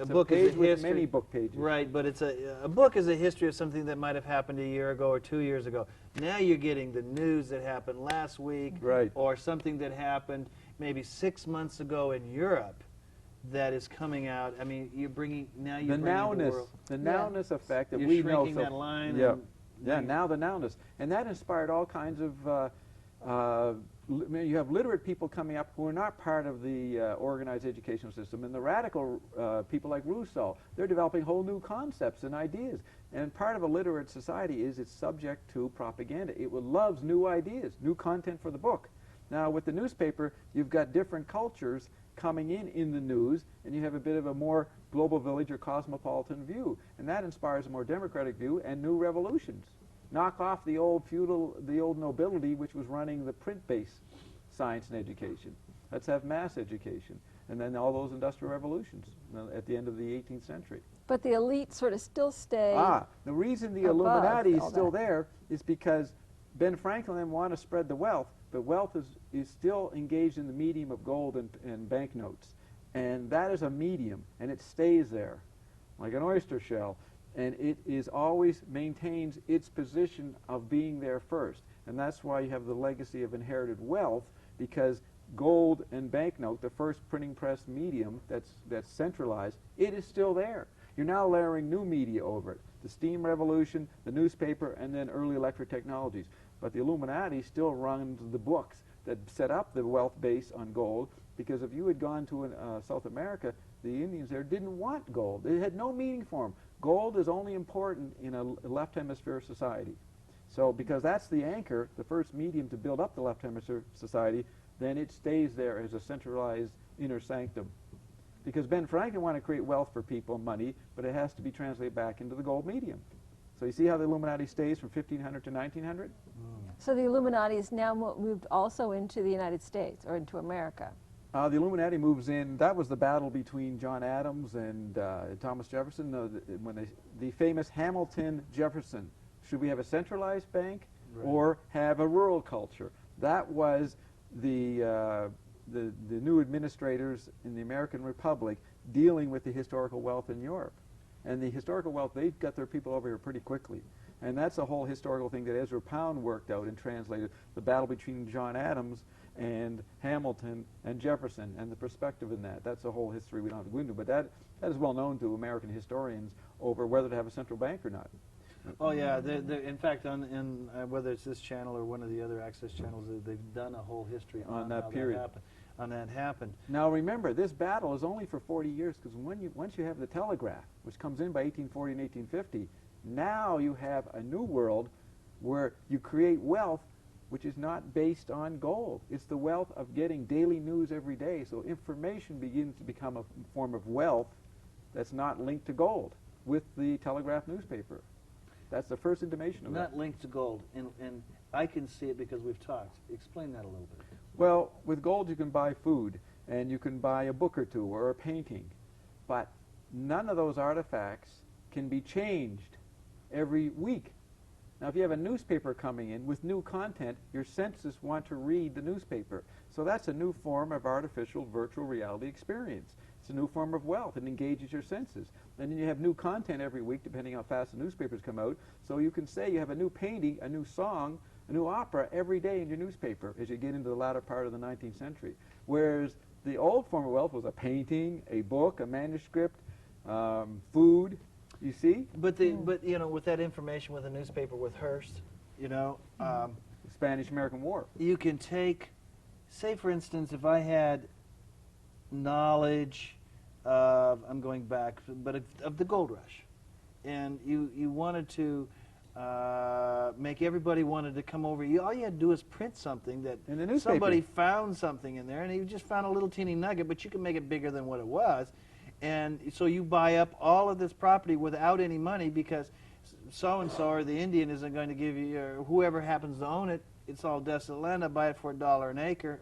book page is a with history. many book pages. Right, but it's a book is a history of something that might have happened a year ago or 2 years ago. Now you're getting the news that happened last week, Right. or something that happened maybe 6 months ago in Europe that is coming out. I mean, you're bringing The the nowness, world. the nowness effect that You're we know. shrinking that line Yeah, and yeah. Now the nowness, and that inspired all kinds of you have literate people coming up who are not part of the organized educational system, and the radical people like Rousseau, they're developing whole new concepts and ideas. And part of a literate society is it's subject to propaganda. It loves new ideas, new content for the book. Now, with the newspaper, you've got different cultures coming in the news, and you have a bit of a more global village or cosmopolitan view, and that inspires a more democratic view and new revolutions. Knock off the old feudal, the old nobility which was running the print-based science and education. Let's have mass education, and then all those industrial revolutions at the end of the 18th century. But the elite sort of still stay. The reason the above Illuminati is all still that. there is because Ben Franklin and them want to spread the wealth, but wealth is still engaged in the medium of gold and banknotes. And that is a medium, and it stays there, like an oyster shell. And it is always maintains its position of being there first. And that's why you have the legacy of inherited wealth, because gold and banknote, the first printing press medium that's centralized, it is still there. You're now layering new media over it. The steam revolution, the newspaper, and then early electric technologies. But the Illuminati still runs the books that set up the wealth base on gold, because if you had gone to South America, the Indians there didn't want gold. It had no meaning for them. Gold is only important in a left hemisphere society. So because that's the anchor, the first medium to build up the left hemisphere society, then it stays there as a centralized inner sanctum. Because Ben Franklin wanted to create wealth for people, money, but it has to be translated back into the gold medium. So you see how the Illuminati stays from 1500 to 1900? So the Illuminati is now moved also into the United States or into America. The Illuminati moves in. That was the battle between John Adams and Thomas Jefferson. The famous Hamilton-Jefferson. Should we have a centralized bank or have a rural culture? That was the new administrators in the American Republic dealing with the historical wealth in Europe. And the historical wealth, they got their people over here pretty quickly. And that's a whole historical thing that Ezra Pound worked out and translated, the battle between John Adams and Hamilton and Jefferson, and the perspective in that. That's a whole history we don't have to go into, but that is well known to American historians over whether to have a central bank or not. Oh yeah, in fact, whether it's this channel or one of the other access channels, they've done a whole history on that how period. that happened. Now remember, this battle is only for 40 years, because once you have the telegraph, which comes in by 1840 and 1850, now you have a new world where you create wealth which is not based on gold. It's the wealth of getting daily news every day. So information begins to become a form of wealth that's not linked to gold with the telegraph newspaper. That's the first intimation of that. Not linked to gold, and I can see it because we've talked. Explain that a little bit. Well, with gold you can buy food, and you can buy a book or two or a painting, but none of those artifacts can be changed every week. Now, if you have a newspaper coming in with new content, your senses want to read the newspaper. So that's a new form of artificial virtual reality experience. It's a new form of wealth. It engages your senses. And then you have new content every week, depending how fast the newspapers come out. So you can say you have a new painting, a new song, a new opera every day in your newspaper as you get into the latter part of the 19th century. Whereas the old form of wealth was a painting, a book, a manuscript, food. You see? But you know, with that information, with a newspaper, with Hearst, you know, the Spanish-American War. you can take, say for instance, if I had knowledge of, I'm going back, but of the gold rush, and you wanted to make everybody wanted to come over. All you had to do is print something that In the newspaper. somebody found something in there, and you just found a little teeny nugget, but you can make it bigger than what it was. And so you buy up all of this property without any money because so-and-so or the Indian isn't going to give you, or whoever happens to own it, it's all desolate land, I buy it for $1 an acre,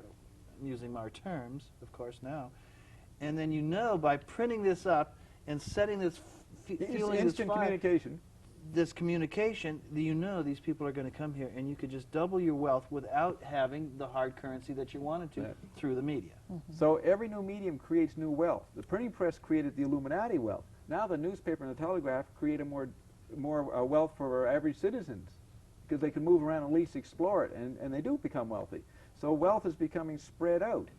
I'm using our terms, of course, now. And then you know by printing this up and setting this, fueling instant this fire, communication. this communication, you know these people are going to come here, and you could just double your wealth without having the hard currency that you wanted to through the media. So every new medium creates new wealth. The printing press created the Illuminati wealth. Now the newspaper and the telegraph create a more wealth for our average citizens, because they can move around and at least explore it, and they do become wealthy. So wealth is becoming spread out,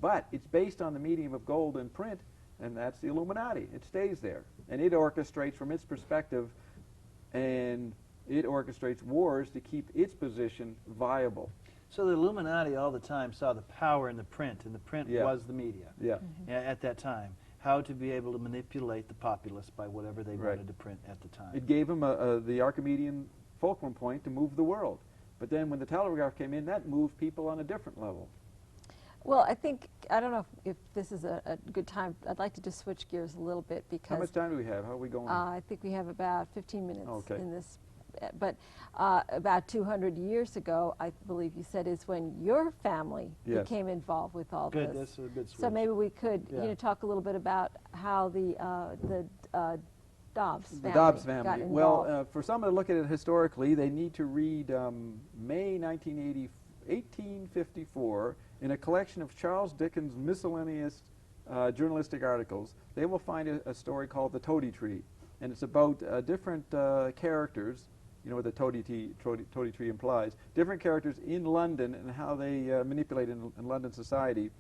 but it's based on the medium of gold and print, and that's the Illuminati. It stays there, and it orchestrates from its perspective, and it orchestrates wars to keep its position viable. So the Illuminati all the time saw the power in the print, and the print Yeah. was the media Yeah. at that time. How to be able to manipulate the populace by whatever they Right. wanted to print at the time. It gave them the Archimedean fulcrum point to move the world. But then when the telegraph came in, that moved people on a different level. Well, I think, I don't know if this is a good time. I'd like to just switch gears a little bit because How much time do we have? How are we going? I think we have about 15 minutes Okay. in this. But about 200 years ago, I believe you said, is when your family Yes. became involved with all Good, this. that's a good switch. So maybe we could, Yeah. talk a little bit about how the Dobbs family The Dobbs got family. involved. Well, for someone to look at it historically, they need to read May 1854 in a collection of Charles Dickens' miscellaneous journalistic articles. They will find a story called The Toady Tree, and it's about different characters. You know what the toady tree implies. Different characters in London and how they manipulate in London society.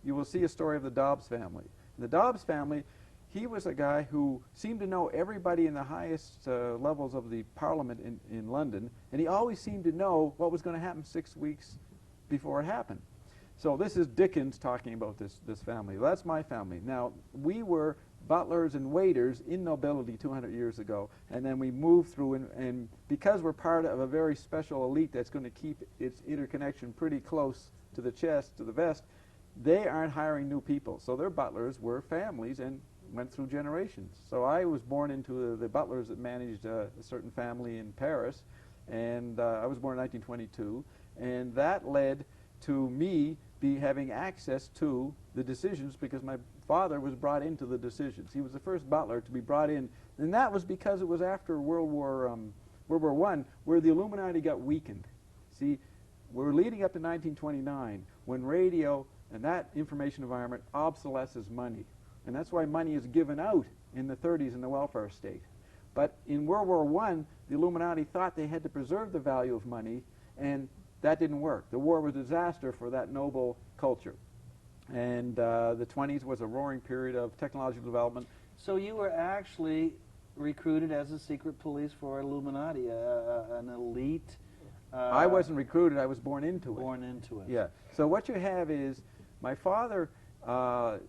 You will see a story of the Dobbs family. The Dobbs family, he was a guy who seemed to know everybody in the highest levels of the parliament in London, and he always seemed to know what was going to happen 6 weeks before it happened. So this is Dickens talking about this family. Well, that's my family. Now, we were butlers and waiters in nobility 200 years ago, and then we moved through, and because we're part of a very special elite that's going to keep its interconnection pretty close to the chest, to the vest, they aren't hiring new people. So their butlers were families and went through generations. So I was born into the butlers that managed a certain family in Paris, and I was born in 1922, and that led to me having access to the decisions because my father was brought into the decisions. He was the first butler to be brought in, and that was because it was after World War I, where the Illuminati got weakened. See, we're leading up to 1929 when radio and that information environment obsolesces money, and that's why money is given out in the 30s in the welfare state. But in World War I, the Illuminati thought they had to preserve the value of money, and that didn't work. The war was a disaster for that noble culture. And the 20s was a roaring period of technological development. So you were actually recruited as a secret police for Illuminati, an elite. I wasn't recruited. I was born into it. Born into it. Yeah. So what you have is my father, by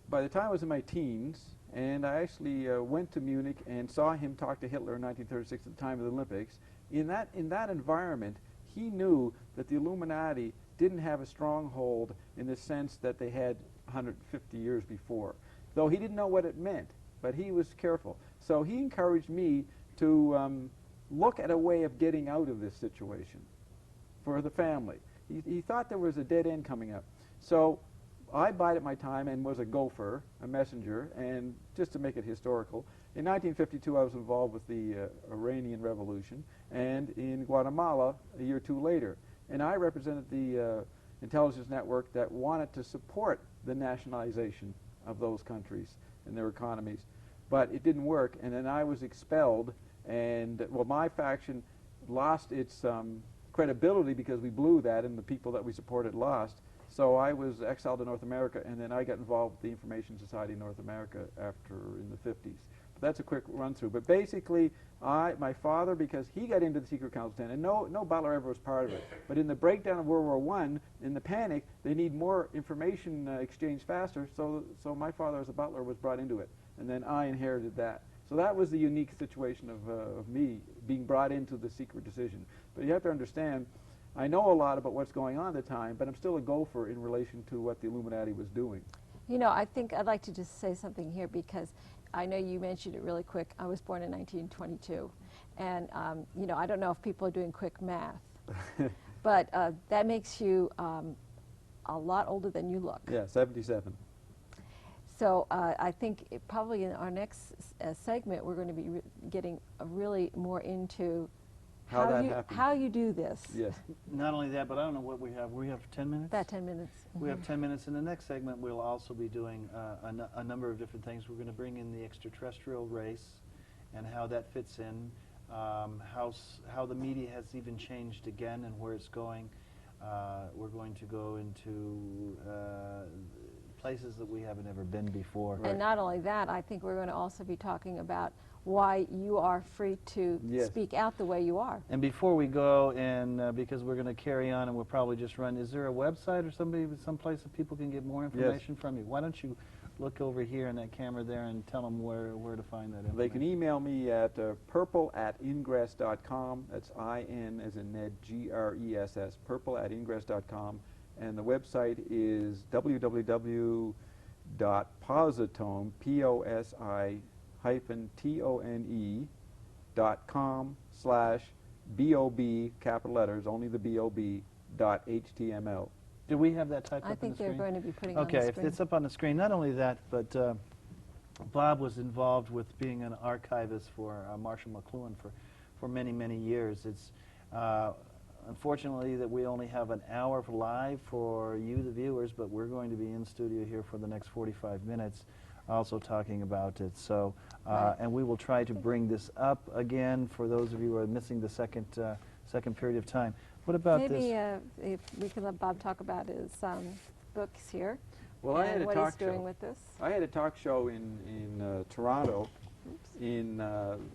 the time I was in my teens, and I actually went to Munich and saw him talk to Hitler in 1936 at the time of the Olympics. In that environment, he knew that the Illuminati didn't have a stronghold in the sense that they had 150 years before, though he didn't know what it meant, but he was careful. So he encouraged me to look at a way of getting out of this situation for the family. He thought there was a dead end coming up. So I bided my time and was a gopher, a messenger, and just to make it historical, in 1952 I was involved with the Iranian Revolution, and in Guatemala a year or two later. And I represented the intelligence network that wanted to support the nationalization of those countries and their economies. But it didn't work, and then I was expelled, and, well, my faction lost its credibility because we blew that, and the people that we supported lost. So I was exiled to North America, and then I got involved with the Information Society of North America after in the 50s. But that's a quick run-through. But basically, my father, because he got into the Secret Council 10, and no butler ever was part of it. But in the breakdown of World War I, in the panic, they need more information exchange faster, so my father as a butler was brought into it. And then I inherited that. So that was the unique situation of me being brought into the secret decision. But you have to understand, I know a lot about what's going on at the time, but I'm still a gopher in relation to what the Illuminati was doing. You know, I think I'd like to just say something here because I know you mentioned it really quick. I was born in 1922, and you know, I don't know if people are doing quick math, but that makes you a lot older than you look. Yeah, 77. So I think probably in our next segment we're going to be getting really more into how you do this. Yes. Not only that, but I don't know what we have. We have 10 minutes? About 10 minutes. We have 10 minutes. In the next segment, we'll also be doing a number of different things. We're going to bring in the extraterrestrial race and how that fits in, how the media has even changed again and where it's going. We're going to go into places that we haven't ever been before. And not only that, I think we're going to also be talking about why you are free to Yes. speak out the way you are. And before we go, and because we're going to carry on and we'll probably just run, is there a website or someplace that people can get more information from you? Why don't you look over here in that camera there and tell them where to find that information? They can email me at purple@ingress.com. That's I-N as in Ned, G-R-E-S-S, purple@ingress.com. And the website is www.positone, POSITONE.com/BOB, capital letters, only the BOB, .html. Do we have that typed I up think on the they're screen? going to be putting on Okay, the if screen. it's up on the screen, not only that, but Bob was involved with being an archivist for Marshall McLuhan for many, many years. It's unfortunately that we only have an hour live for you, the viewers, but we're going to be in studio here for the next 45 minutes also talking about it. So, and we will try to bring this up again for those of you who are missing the second period of time. What about Maybe this? if we could let Bob talk about his books here. Well, I and had a what talk he's doing show. with this. I had a talk show in Toronto in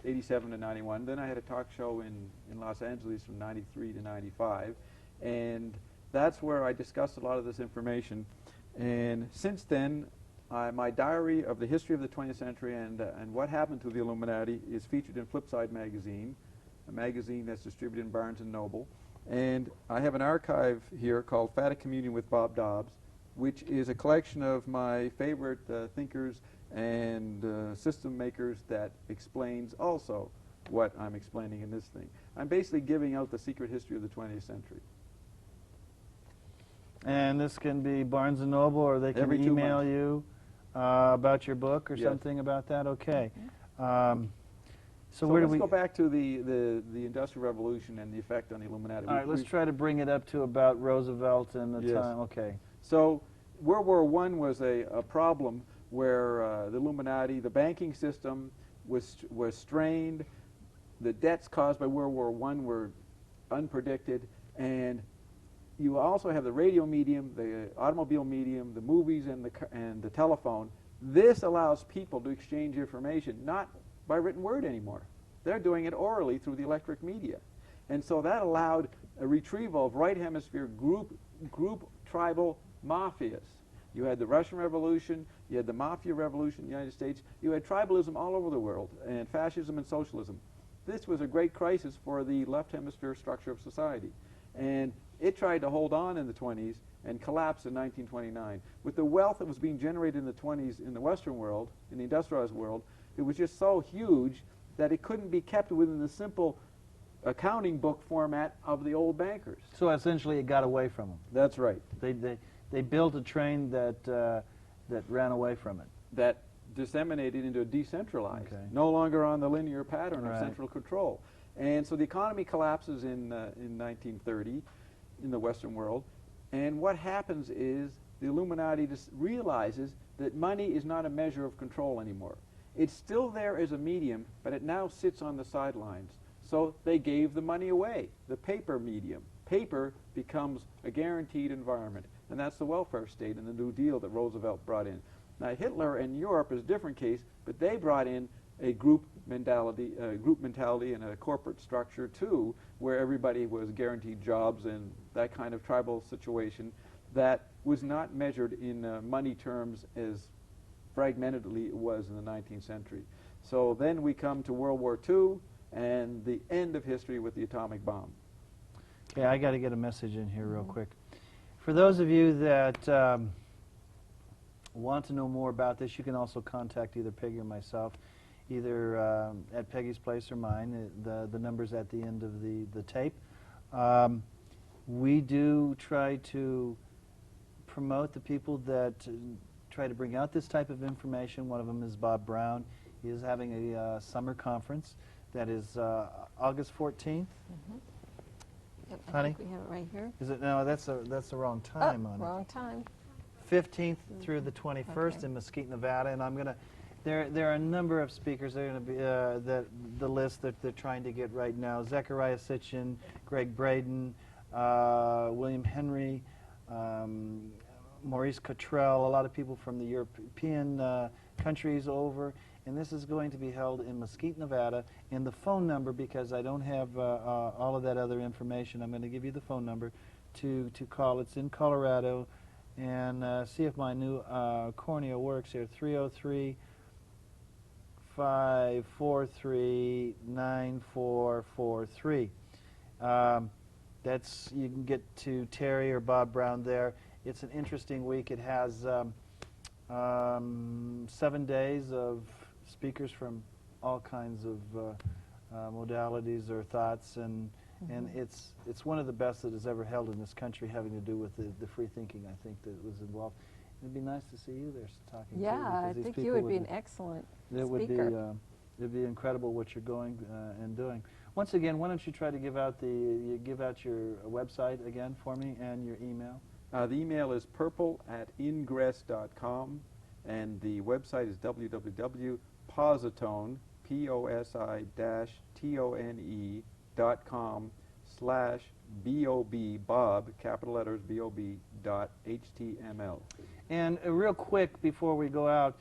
87 to 91. Then I had a talk show in Los Angeles from 93 to 95. And that's where I discussed a lot of this information. And since then, my diary of the history of the 20th century and what happened to the Illuminati is featured in Flipside magazine, a magazine that's distributed in Barnes & Noble. And I have an archive here called Fata Communion with Bob Dobbs, which is a collection of my favorite thinkers and system makers that explains also what I'm explaining in this thing. I'm basically giving out the secret history of the 20th century. And this can be Barnes & Noble, or they can Every 2 email months. you about your book or Yes. something about that? Okay. So So where do let's we... go back to the Industrial Revolution and the effect on the Illuminati. All right, let's try to bring it up to about Roosevelt and the Yes. time. Okay. So World War I was a problem where the Illuminati, the banking system was strained. The debts caused by World War I were unpredicted, and you also have the radio medium, the automobile medium, the movies, and the telephone. This allows people to exchange information, not by written word anymore. They're doing it orally through the electric media. And so that allowed a retrieval of right hemisphere group tribal mafias. You had the Russian Revolution, you had the Mafia Revolution in the United States, you had tribalism all over the world, and fascism and socialism. This was a great crisis for the left hemisphere structure of society. And it tried to hold on in the 20s and collapsed in 1929. With the wealth that was being generated in the 20s in the Western world, in the industrialized world, it was just so huge that it couldn't be kept within the simple accounting book format of the old bankers. So essentially it got away from them. That's right. They built a train that ran away from it. That disseminated into a decentralized, Okay. no longer on the linear pattern Right. of central control. And so the economy collapses in 1930 in the Western world. And what happens is the Illuminati just realizes that money is not a measure of control anymore. It's still there as a medium, but it now sits on the sidelines. So they gave the money away, the paper medium. Paper becomes a guaranteed environment. And that's the welfare state and the New Deal that Roosevelt brought in. Now Hitler and Europe is a different case, but they brought in a group mentality and a corporate structure too, where everybody was guaranteed jobs and that kind of tribal situation that was not measured in money terms as fragmentedly it was in the 19th century. So then we come to World War II and the end of history with the atomic bomb. Okay, I got to get a message in here real quick. For those of you that want to know more about this, you can also contact either Peggy or myself, either at Peggy's place or mine. The number's at the end of the tape. We do try to promote the people that try to bring out this type of information. One of them is Bob Brown. He is having a summer conference that is August 14th. Yep, I Honey? think we have it right here. Is it? No, that's the wrong time on Wrong time. it. 15th through the 21st Okay. in Mesquite, Nevada, and I'm gonna. There are a number of speakers. They're going to be the list that they're trying to get right now. Zechariah Sitchin, Greg Braden, William Henry, Maurice Cottrell, a lot of people from the European countries over, and this is going to be held in Mesquite, Nevada. And the phone number, because I don't have all of that other information, I'm going to give you the phone number to call. It's in Colorado, and see if my new cornea works here. 303-543-9443. That's, you can get to Terry or Bob Brown there. It's an interesting week. It has 7 days of speakers from all kinds of modalities or thoughts, and it's one of the best that is ever held in this country, having to do with the free thinking, I think, that was involved. It'd be nice to see you there talking. Yeah, too, I think you would be an excellent speaker. It'd be incredible what you're going and doing. Once again, why don't you try to give out your website again for me and your email? The email is purple@ingress.com, and the website is www.positone, POSITONE.com/BOB, Bob, capital letters, BOB.html. And real quick before we go out,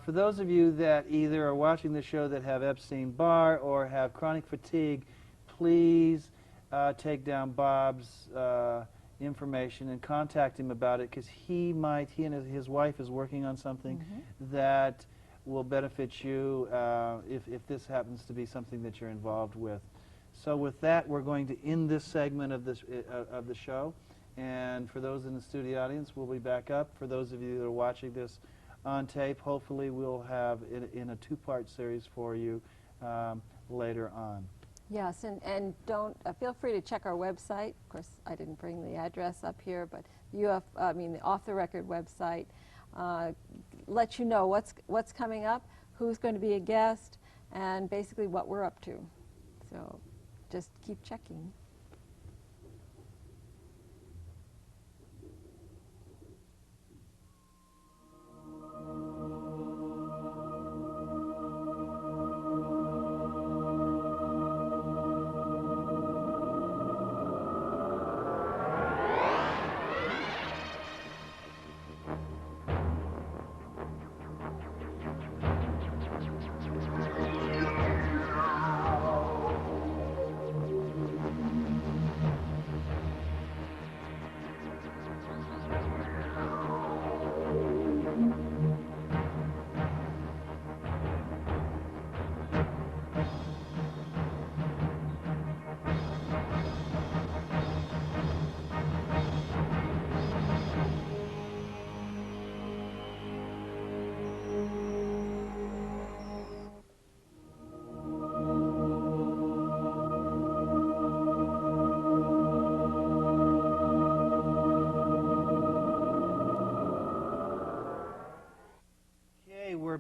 for those of you that either are watching the show that have Epstein-Barr or have chronic fatigue, please take down Bob's information and contact him about it, because he and his wife is working on something that will benefit you if this happens to be something that you're involved with. So with that, we're going to end this segment of the show. And for those in the studio audience, we'll be back up. For those of you that are watching this on tape, hopefully we'll have it in a 2-part series for you later on. Yes, and don't feel free to check our website. Of course, I didn't bring the address up here, but the Off the Record website lets you know what's coming up, who's going to be a guest, and basically what we're up to. So just keep checking.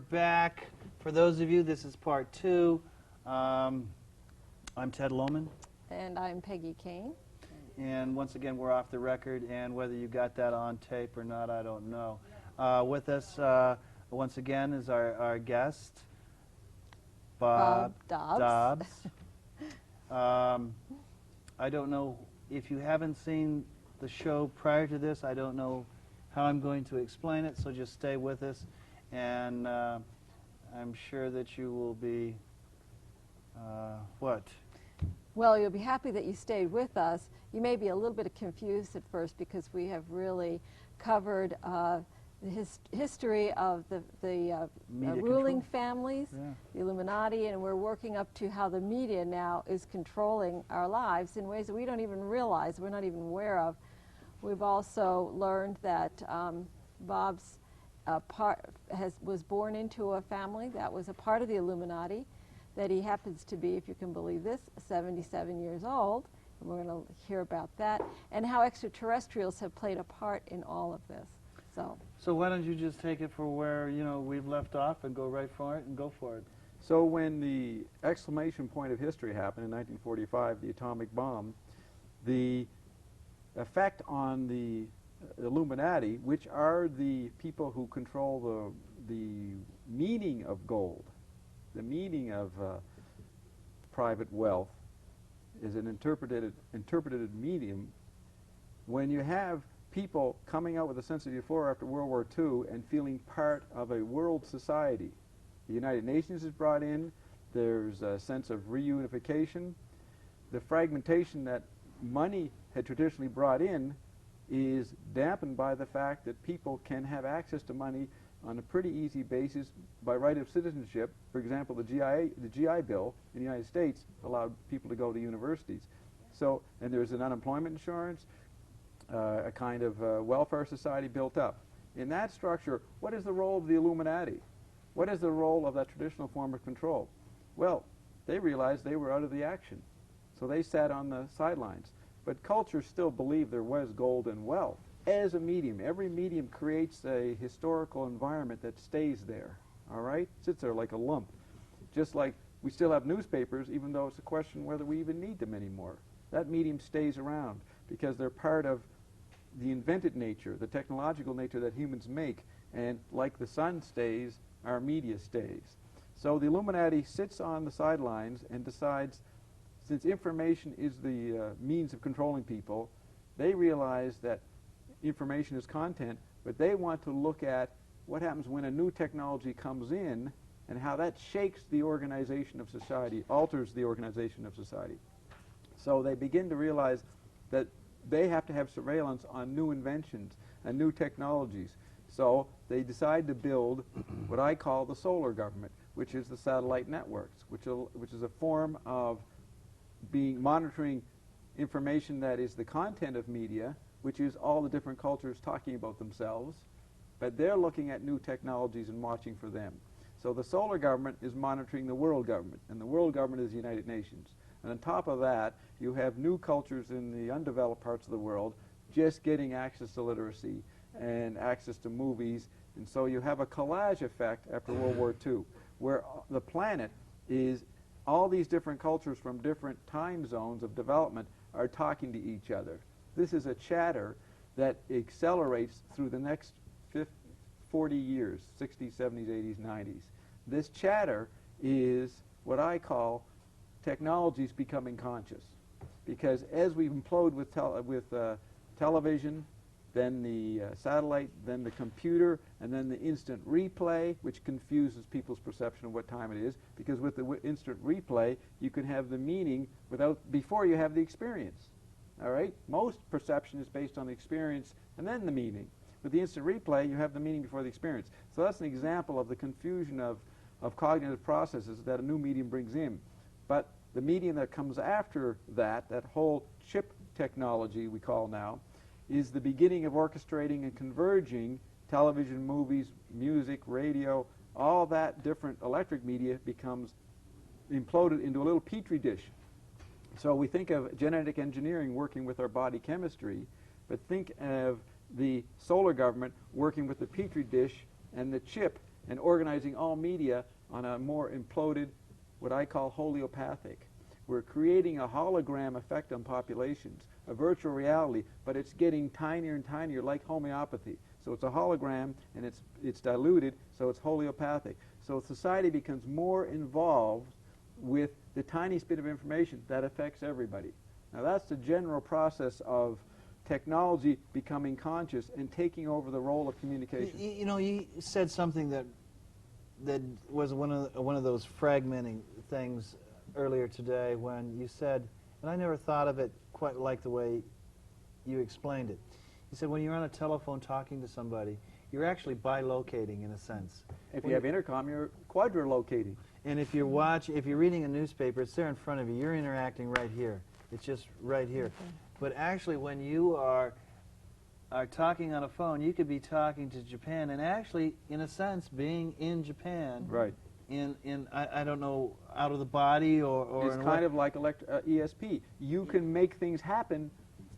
Back. For those of you, this is part 2. I'm Ted Lohman. And I'm Peggy Kane. And once again, we're off the record, and whether you got that on tape or not, I don't know. With us, once again, is our guest, Bob Dobbs. I don't know, if you haven't seen the show prior to this, I don't know how I'm going to explain it, so just stay with us. And I'm sure that you will be, what? Well, you'll be happy that you stayed with us. You may be a little bit confused at first because we have really covered the history of the ruling families, the Illuminati, and we're working up to how the media now is controlling our lives in ways that we don't even realize, we're not even aware of. We've also learned that Bob's was born into a family that was a part of the Illuminati, that he happens to be, if you can believe this, 77 years old, and we're going to hear about that, and how extraterrestrials have played a part in all of this. So why don't you just take it for where we've left off and go right for it and go for it. So when the exclamation point of history happened in 1945, the atomic bomb, the effect on the Illuminati, which are the people who control the meaning of gold, the meaning of private wealth, is an interpreted medium. When you have people coming out with a sense of euphoria after World War II and feeling part of a world society, The United Nations is brought in. There's a sense of reunification. The fragmentation that money had traditionally brought in is dampened by the fact that people can have access to money on a pretty easy basis by right of citizenship. For example, the GI Bill in the United States allowed people to go to universities. So, and there's an unemployment insurance, a kind of welfare society built up. In that structure, what is the role of the Illuminati? What is the role of that traditional form of control? Well, they realized they were out of the action, so they sat on the sidelines. But culture still believed there was gold and wealth as a medium. Every medium creates a historical environment that stays there, all right? Sits there like a lump. Just like we still have newspapers, even though it's a question whether we even need them anymore. That medium stays around because they're part of the invented nature, the technological nature that humans make. And like the sun stays, our media stays. So the Illuminati sits on the sidelines and decides, since information is the means of controlling people, they realize that information is content, but they want to look at what happens when a new technology comes in and how that shakes the organization of society, alters the organization of society. So they begin to realize that they have to have surveillance on new inventions and new technologies. So they decide to build what I call the solar government, which is the satellite networks, which is a form of monitoring information that is the content of media, which is all the different cultures talking about themselves, but they're looking at new technologies and watching for them. So the solar government is monitoring the world government, and the world government is the United Nations. And on top of that, you have new cultures in the undeveloped parts of the world just getting access to literacy and access to movies, and so you have a collage effect after World War II, where the planet is all these different cultures from different time zones of development are talking to each other. This is a chatter that accelerates through the next 40 years, 60s, 70s, 80s, 90s. This chatter is what I call technologies becoming conscious. Because as we implode with television, then the satellite, then the computer, and then the instant replay, which confuses people's perception of what time it is, because with the instant replay, you can have the meaning before you have the experience. All right? Most perception is based on the experience and then the meaning. With the instant replay, you have the meaning before the experience. So that's an example of the confusion of cognitive processes that a new medium brings in. But the medium that comes after that whole chip technology we call now, is the beginning of orchestrating and converging television, movies, music, radio, all that different electric media becomes imploded into a little petri dish. So we think of genetic engineering working with our body chemistry, but think of the solar government working with the petri dish and the chip and organizing all media on a more imploded, what I call holeopathic. We're creating a hologram effect on populations, a virtual reality, but it's getting tinier and tinier, like homeopathy. So it's a hologram, and it's diluted, so it's holeopathic. So society becomes more involved with the tiniest bit of information that affects everybody. Now that's the general process of technology becoming conscious and taking over the role of communication. You know, you said something that was one of those fragmenting things earlier today when you said, and I never thought of it quite like the way you explained it. You said when you're on a telephone talking to somebody, you're actually bilocating in a sense. If you have intercom, you're quadrilocating. And if you're reading a newspaper, it's there in front of you. You're interacting right here. It's just right here. Okay. But actually, when you are talking on a phone, you could be talking to Japan and actually, in a sense, being in Japan. Right. I don't know, out of the body or it's kind of like ESP. You can make things happen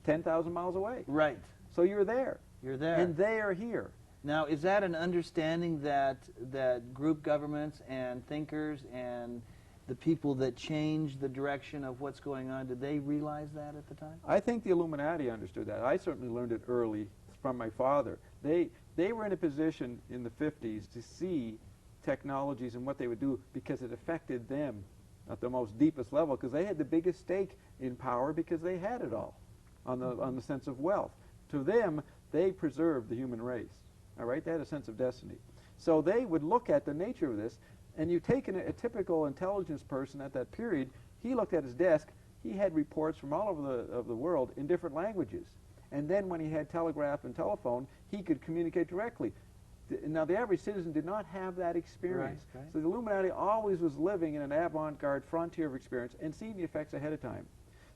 10,000 miles away. Right. So you're there. You're there. And they are here. Now, is that an understanding that group governments and thinkers and the people that change the direction of what's going on, did they realize that at the time? I think the Illuminati understood that. I certainly learned it early from my father. They were in a position in the 50s to see technologies and what they would do because it affected them at the most deepest level, because they had the biggest stake in power because they had it all on the sense of wealth. To them, they preserved the human race. All right, they had a sense of destiny. So they would look at the nature of this, And you take a typical intelligence person at that period, he looked at his desk, he had reports from all over the world in different languages. And then when he had telegraph and telephone, he could communicate directly. Now, the average citizen did not have that experience. Right, right. So the Illuminati always was living in an avant-garde frontier of experience and seeing the effects ahead of time.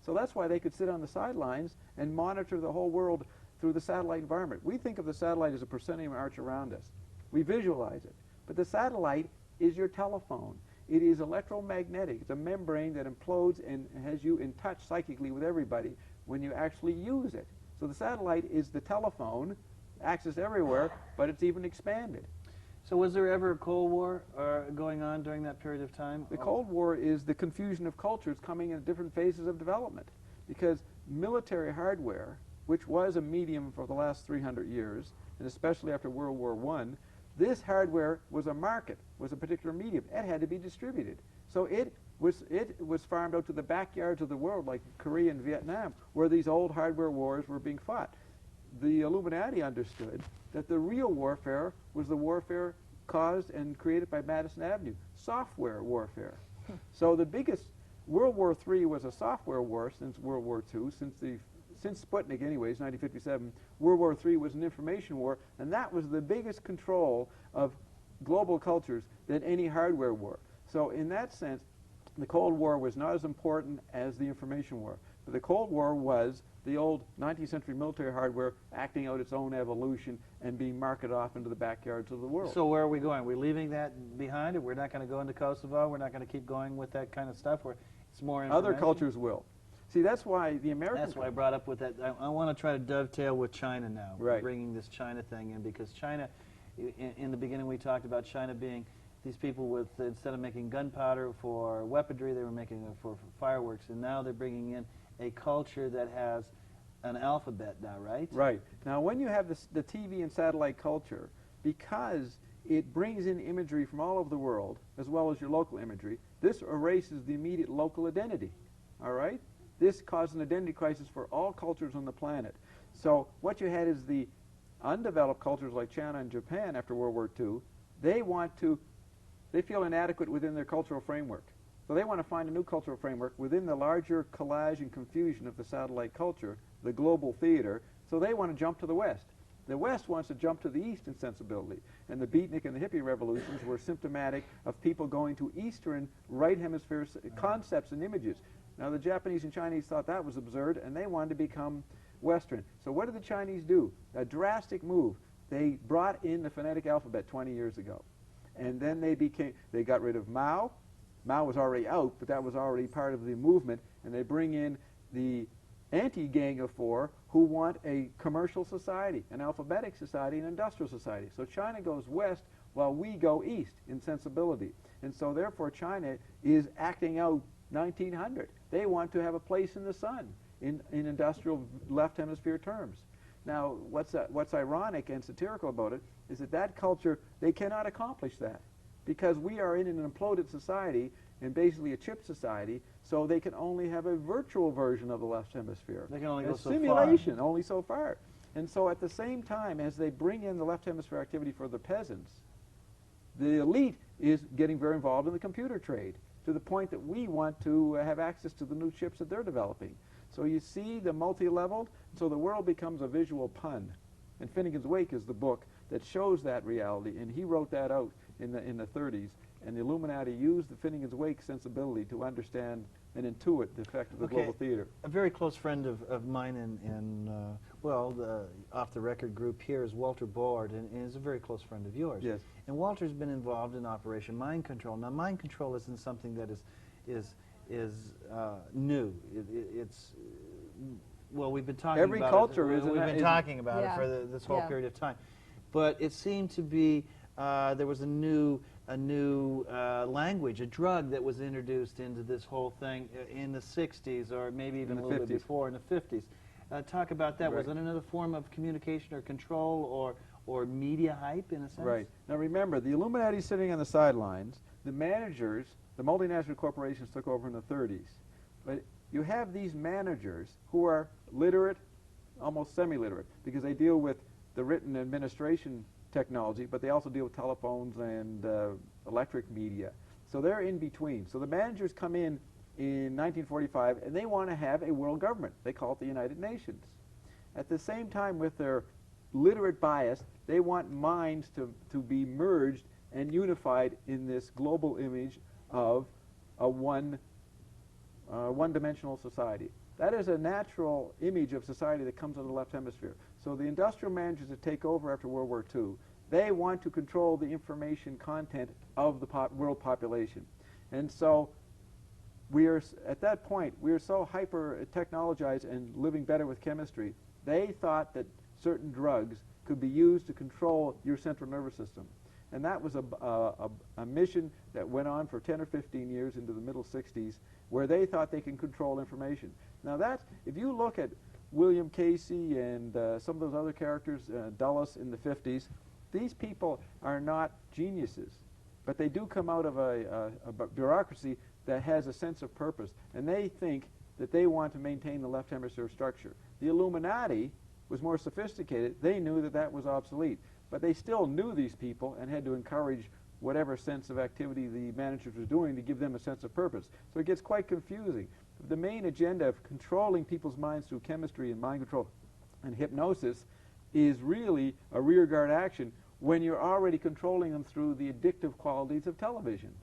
So that's why they could sit on the sidelines and monitor the whole world through the satellite environment. We think of the satellite as a proscenium arch around us. We visualize it. But the satellite is your telephone. It is electromagnetic. It's a membrane that implodes and has you in touch psychically with everybody when you actually use it. So the satellite is the telephone, access everywhere, but it's even expanded. So was there ever a Cold War going on during that period of time? The Cold War is the confusion of cultures coming in different phases of development, because military hardware, which was a medium for the last 300 years, and especially after World War I, this hardware was a market, was a particular medium. It had to be distributed. So it was farmed out to the backyards of the world, like Korea and Vietnam, where these old hardware wars were being fought. The Illuminati understood that the real warfare was the warfare caused and created by Madison Avenue, software warfare. So the biggest, World War III was a software war since World War II, since Sputnik anyways, 1957. World War III was an information war, and that was the biggest control of global cultures than any hardware war. So in that sense, the Cold War was not as important as the information war. But the Cold War was the old 19th century military hardware acting out its own evolution and being marketed off into the backyards of the world. So where are we going? Are we leaving that behind? Or we're not going to go into Kosovo? We're not going to keep going with that kind of stuff where it's more information? Other cultures will. See, that's why the American... That's why I brought up with that. I want to try to dovetail with China now. Right. Bringing this China thing in, because China, in the beginning we talked about China being these people with, instead of making gunpowder for weaponry, they were making it for fireworks. And now they're bringing in a culture that has an alphabet now, right? Right. Now, when you have the TV and satellite culture, because it brings in imagery from all over the world, as well as your local imagery, this erases the immediate local identity, all right? This caused an identity crisis for all cultures on the planet. So what you had is the undeveloped cultures like China and Japan after World War II, they feel inadequate within their cultural framework. So they want to find a new cultural framework within the larger collage and confusion of the satellite culture, the global theater, so they want to jump to the West. The West wants to jump to the East in sensibility, and the beatnik and the hippie revolutions were symptomatic of people going to Eastern right hemisphere concepts and images. Now the Japanese and Chinese thought that was absurd, and they wanted to become Western. So what did the Chinese do? A drastic move. They brought in the phonetic alphabet 20 years ago. And then they got rid of Mao. Mao was already out, but that was already part of the movement, and they bring in the anti-Gang of Four who want a commercial society, an alphabetic society, an industrial society. So China goes west while we go east in sensibility. And so therefore China is acting out 1900. They want to have a place in the sun in industrial left hemisphere terms. Now, what's ironic and satirical about it is that culture, they cannot accomplish that, because we are in an imploded society and basically a chip society, so they can only have a virtual version of the left hemisphere. They can only go so far. Simulation, only so far. And so at the same time as they bring in the left hemisphere activity for the peasants, the elite is getting very involved in the computer trade, to the point that we want to have access to the new chips that they're developing. So you see the multi-leveled, so the world becomes a visual pun. And Finnegan's Wake is the book that shows that reality, and he wrote that out in the 30s. And the Illuminati used the Finnegan's Wake sensibility to understand and intuit the effect of the global theater. A very close friend of mine the off-the-record group here is Walter Board, and is a very close friend of yours. Yes. And Walter's been involved in Operation Mind Control. Now, mind control isn't something that is new. Well, we've been talking Every about culture it. is We've been talking about Yeah. it for this whole Yeah. period of time. But it seemed to be there was a new language, a drug that was introduced into this whole thing in the 60s, or maybe even In a the little bit 50s. before, in the 50s. Talk about that. Right. Was it another form of communication or control or media hype, in a sense? Right. Now remember, the Illuminati is sitting on the sidelines. The managers, the multinational corporations took over in the 30s. But you have these managers who are literate, almost semi-literate, because they deal with the written administration technology, but they also deal with telephones and electric media. So they're in between. So the managers come in 1945, and they want to have a world government. They call it the United Nations. At the same time, with their literate bias, they want minds to be merged and unified in this global image of a one-dimensional society. That is a natural image of society that comes out of the left hemisphere. So the industrial managers that take over after World War II, they want to control the information content of the world population. And so we are, at that point, we are so hyper-technologized and living better with chemistry, they thought that certain drugs could be used to control your central nervous system. And that was a mission that went on for 10 or 15 years into the middle 60s, where they thought they can control information. Now that's, if you look at William Casey and some of those other characters, Dulles in the 50s, these people are not geniuses, but they do come out of a bureaucracy that has a sense of purpose, and they think that they want to maintain the left hemisphere structure. The Illuminati was more sophisticated. They knew that that was obsolete, but they still knew these people and had to encourage whatever sense of activity the managers were doing to give them a sense of purpose. So it gets quite confusing. The main agenda of controlling people's minds through chemistry and mind control and hypnosis is really a rearguard action when you're already controlling them through the addictive qualities of television.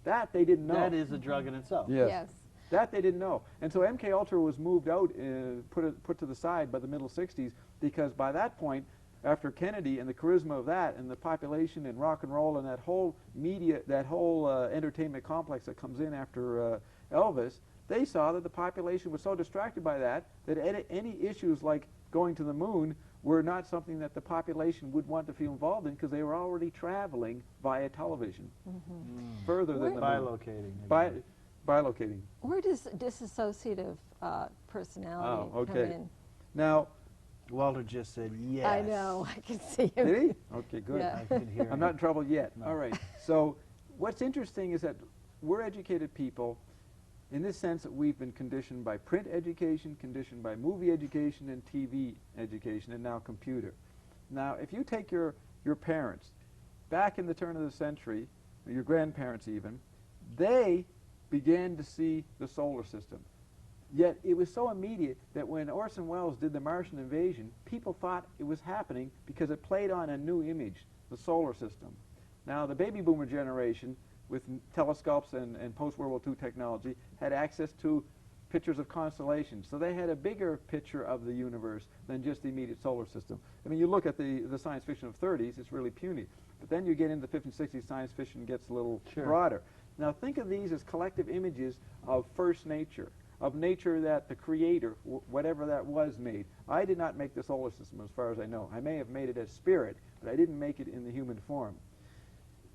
That they didn't know. That is a drug in itself. Yes. That they didn't know. And so MK Ultra was moved out, put to the side by the middle 60s, because by that point, after Kennedy and the charisma of that and the population and rock and roll and that whole media, that whole entertainment complex that comes in after Elvis, they saw that the population was so distracted by that that any issues like going to the moon were not something that the population would want to feel involved in, because they were already traveling via television further than the bilocating. Bilocating. Where does dissociative personality come in? Now, Walter just said yes. I know. I can see him. did he? Okay, good. Yeah. I can hear I'm him. not in trouble yet. No. All right. So what's interesting is that we're educated people in this sense that we've been conditioned by print education, conditioned by movie education and TV education, and now computer. Now, if you take your parents, back in the turn of the century, or your grandparents even, they began to see the solar system. Yet it was so immediate that when Orson Welles did the Martian invasion, people thought it was happening because it played on a new image, the solar system. Now, the baby boomer generation, with telescopes and post-World War II technology, had access to pictures of constellations. So they had a bigger picture of the universe than just the immediate solar system. I mean, you look at the science fiction of 30s, it's really puny. But then you get into the 50s, 60s, science fiction gets a little broader. Now, think of these as collective images of first nature, of nature that the creator, whatever that was, made. I did not make the solar system as far as I know. I may have made it as spirit, but I didn't make it in the human form.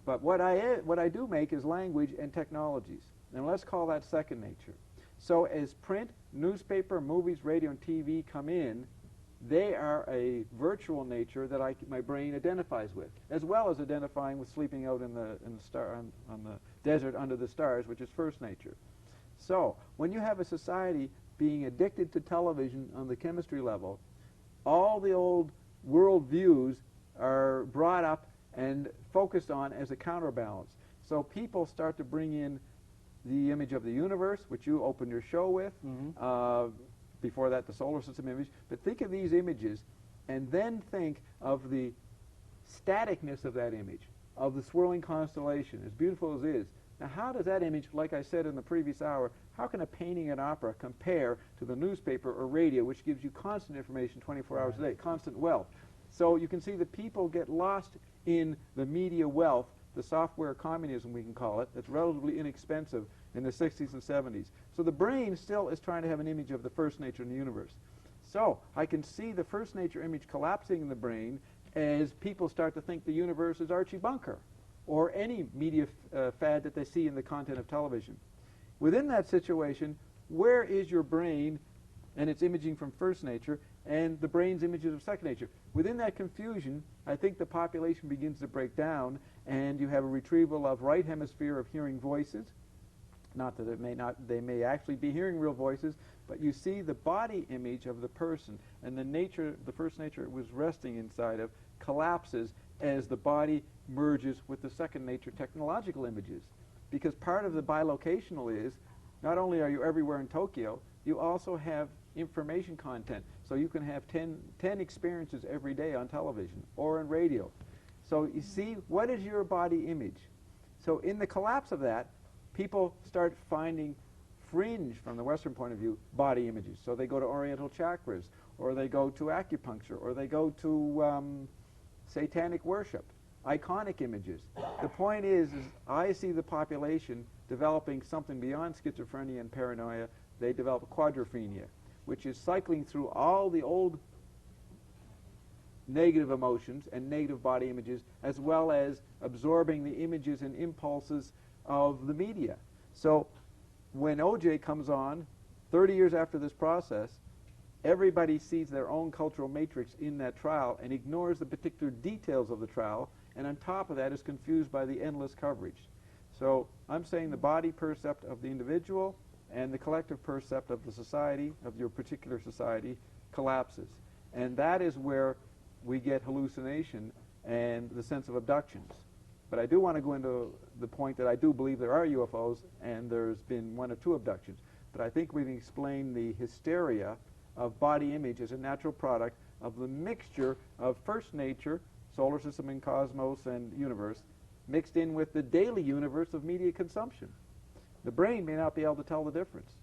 But what I do make is language and technologies. And let's call that second nature. So as print, newspaper, movies, radio, and TV come in, they are a virtual nature that my brain identifies with, as well as identifying with sleeping out on the desert under the stars, which is first nature. So when you have a society being addicted to television on the chemistry level, all the old world views are brought up and focused on as a counterbalance. So people start to bring in the image of the universe, which you opened your show with, before that the solar system image. But think of these images and then think of the staticness of that image, of the swirling constellation, as beautiful as it is. Now, how does that image, like I said in the previous hour, how can a painting and opera compare to the newspaper or radio, which gives you constant information 24 hours a day, constant wealth? So you can see that people get lost in the media wealth, the software communism we can call it, that's relatively inexpensive in the 60s and 70s. So the brain still is trying to have an image of the first nature in the universe. So I can see the first nature image collapsing in the brain as people start to think the universe is Archie Bunker or any media fad that they see in the content of television. Within that situation, where is your brain and its imaging from first nature and the brain's images of second nature? Within that confusion, I think the population begins to break down, and you have a retrieval of right hemisphere of hearing voices. Not that they may actually be hearing real voices, but you see the body image of the person, and the first nature it was resting inside of collapses as the body merges with the second nature technological images. Because part of the bilocational is, not only are you everywhere in Tokyo, you also have information content. So you can have 10 experiences every day on television or on radio. So you see, what is your body image? So in the collapse of that, people start finding fringe, from the Western point of view, body images. So they go to Oriental chakras, or they go to acupuncture, or they go to satanic worship, iconic images. The point is I see the population developing something beyond schizophrenia and paranoia. They develop quadrophenia, which is cycling through all the old negative emotions and negative body images, as well as absorbing the images and impulses of the media. So when OJ comes on, 30 years after this process, everybody sees their own cultural matrix in that trial and ignores the particular details of the trial, and on top of that is confused by the endless coverage. So I'm saying the body percept of the individual and the collective percept of the society, of your particular society, collapses. And that is where we get hallucination and the sense of abductions. But I do want to go into the point that I do believe there are UFOs, and there's been 1 or 2 abductions. But I think we can explain the hysteria of body image as a natural product of the mixture of first nature, solar system and cosmos and universe, mixed in with the daily universe of media consumption. The brain may not be able to tell the difference.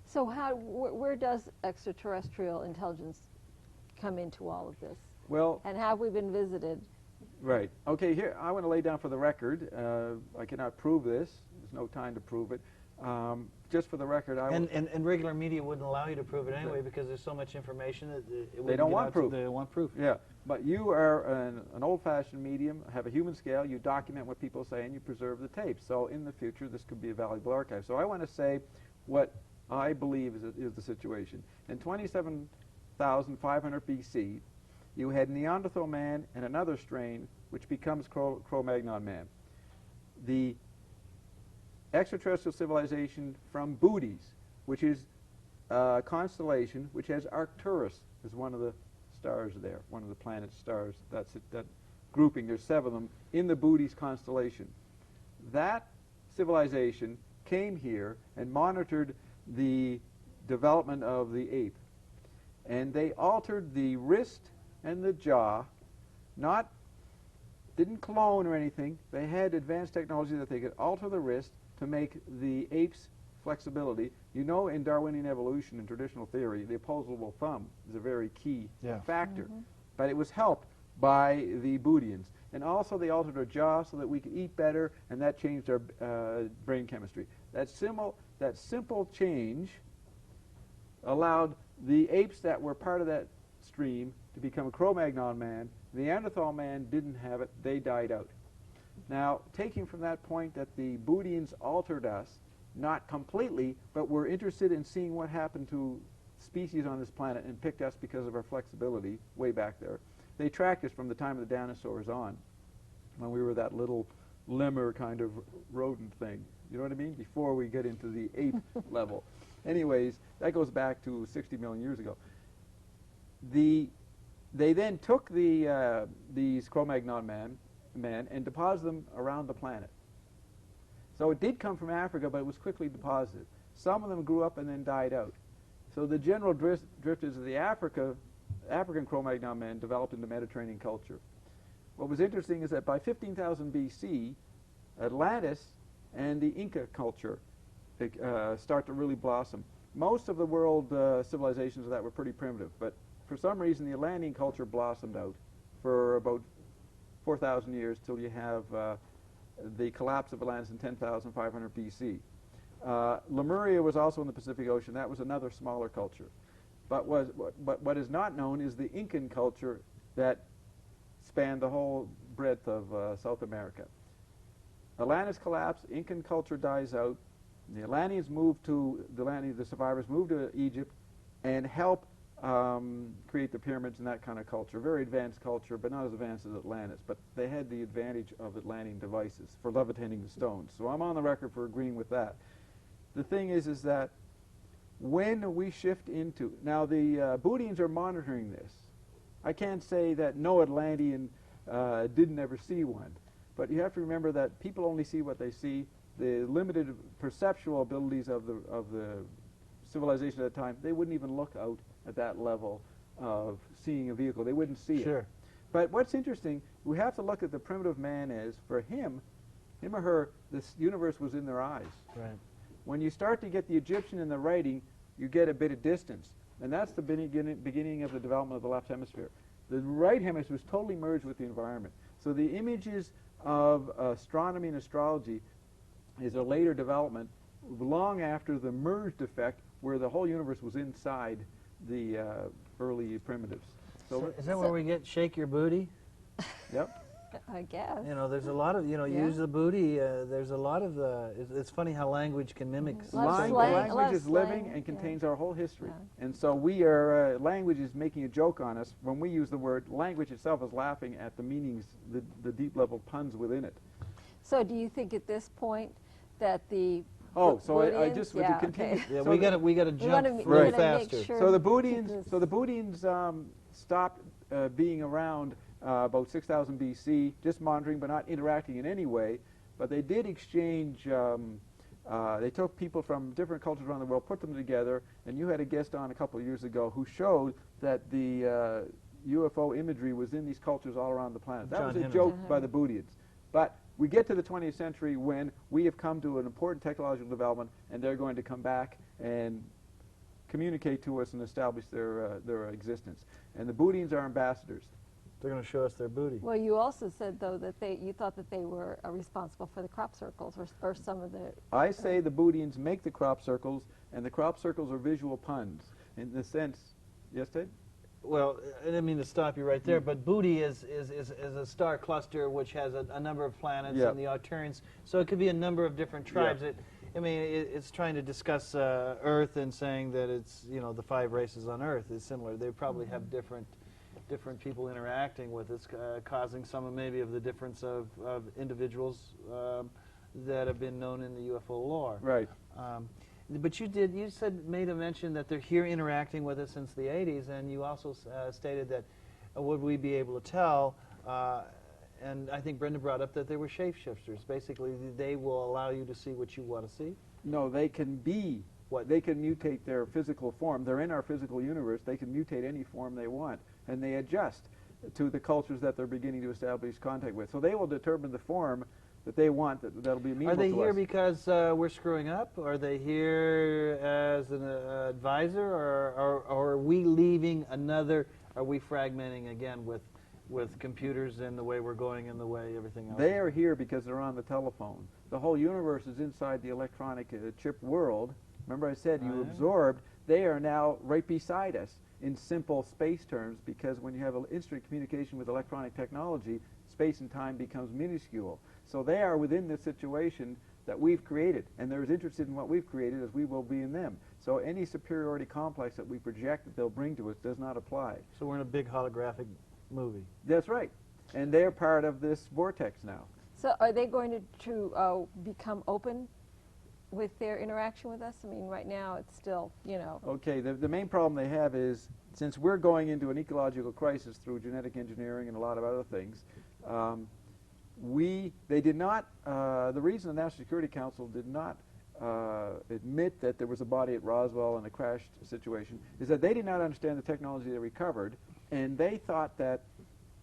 So where does extraterrestrial intelligence come into all of this? Well, and have we been visited? Right. Okay, here, I want to lay down for the record, I cannot prove this. There's no time to prove it. Just for the record, and regular media wouldn't allow you to prove it anyway, because there's so much information that they don't want proof. They don't want proof. Yeah, but you are an old-fashioned medium, have a human scale, you document what people say, and you preserve the tapes. So in the future, this could be a valuable archive. So I want to say what I believe is the situation. In 27,500 BC, you had Neanderthal man and another strain, which becomes Cro-Magnon man. The extraterrestrial civilization from Bootes, which is a constellation which has Arcturus as one of the stars there, one of the planet stars. That's it, that grouping. There's 7 of them in the Bootes constellation. That civilization came here and monitored the development of the ape, and they altered the wrist and the jaw. Didn't clone or anything. They had advanced technology that they could alter the wrist to make the ape's flexibility. You know, in Darwinian evolution, in traditional theory, the opposable thumb is a very key factor. But it was helped by the Booteans. And also they altered our jaw so that we could eat better, and that changed our brain chemistry. That simple change allowed the apes that were part of that stream to become a Cro-Magnon man. The Neanderthal man didn't have it. They died out. Now, taking from that point that the Booteans altered us, not completely, but were interested in seeing what happened to species on this planet and picked us because of our flexibility way back there. They tracked us from the time of the dinosaurs on, when we were that little lemur kind of rodent thing. You know what I mean? Before we get into the ape level. Anyways, that goes back to 60 million years ago. They then took these Cro-Magnon men and deposited them around the planet. So it did come from Africa, but it was quickly deposited. Some of them grew up and then died out. So the general drift is that the African Cro-Magnon man developed into Mediterranean culture. What was interesting is that by 15,000 BC, Atlantis and the Inca culture start to really blossom. Most of the world civilizations of that were pretty primitive, but for some reason the Atlantean culture blossomed out for about 4,000 years till you have the collapse of Atlantis in 10,500 BC. Lemuria was also in the Pacific Ocean. That was another smaller culture. But what is not known is the Incan culture that spanned the whole breadth of South America. Atlantis collapsed, Incan culture dies out, the Atlanteans the survivors move to Egypt and help create the pyramids and that kind of culture. Very advanced culture, but not as advanced as Atlantis. But they had the advantage of Atlantean devices for levitating the stones. So I'm on the record for agreeing with that. The thing is that when we shift into, now the Bootians are monitoring this. I can't say that no Atlantean didn't ever see one, but you have to remember that people only see what they see. The limited perceptual abilities of the civilization at the time, they wouldn't even look out at that level of seeing a vehicle. They wouldn't see it. But what's interesting, we have to look at the primitive man as, for him or her, this universe was in their eyes. Right. When you start to get the Egyptian in the writing, you get a bit of distance. And that's the beginning of the development of the left hemisphere. The right hemisphere was totally merged with the environment. So the images of astronomy and astrology is a later development, long after the merged effect, where the whole universe was inside the early primitives. So is that where we get shake your booty? Yep. I guess. You know, there's a lot of, use the booty. There's a lot of, it's funny how language can mimic. Language is living and contains our whole history. And so we are, language is making a joke on us. When we use the word, language itself is laughing at the meanings, the deep level puns within it. So do you think at this point that the I just would continue. Okay. Yeah, we got to jump really faster. Sure so the Bootians stopped being around about 6000 BC, just monitoring but not interacting in any way. But they did exchange. They took people from different cultures around the world, put them together, and you had a guest on a couple of years ago who showed that the UFO imagery was in these cultures all around the planet. That was a joke by the Bootians. But we get to the 20th century when we have come to an important technological development, and they're going to come back and communicate to us and establish their existence. And the Bootians are ambassadors. They're going to show us their booty. Well, you also said, though, that you thought that they were responsible for the crop circles or some of the... I say the Bootians make the crop circles, and the crop circles are visual puns. In the sense... Yes, Ted? Well, I didn't mean to stop you right there, but Booty is a star cluster which has a number of planets and the Arcturians, so it could be a number of different tribes. It's trying to discuss Earth and saying that it's, the 5 races on Earth is similar. They probably have different people interacting with us, causing some of maybe of the difference of individuals that have been known in the UFO lore. Right. But you made a mention that they're here interacting with us since the 80s, and you also stated that would we be able to tell, and I think Brenda brought up that they were shapeshifters. Basically, they will allow you to see what you want to see? No, they can be what they can mutate their physical form. They're in our physical universe. They can mutate any form they want, and they adjust to the cultures that they're beginning to establish contact with. So they will determine the form that they want that'll be amenable to us. Are they here because we're screwing up? Are they here as an advisor, or are we leaving another? Are we fragmenting again with computers and the way we're going and the way everything else? They are here because they're on the telephone. The whole universe is inside the electronic chip world. Remember I said you absorbed. They are now right beside us in simple space terms, because when you have an instant communication with electronic technology, space and time becomes minuscule. So they are within this situation that we've created, and they're as interested in what we've created as we will be in them. So any superiority complex that we project that they'll bring to us does not apply. So we're in a big holographic movie. That's right. And they're part of this vortex now. So are they going to become open with their interaction with us? I mean, right now it's still, Okay, the main problem they have is, since we're going into an ecological crisis through genetic engineering and a lot of other things, they did not, the reason the National Security Council did not admit that there was a body at Roswell in a crashed situation is that they did not understand the technology they recovered, and they thought that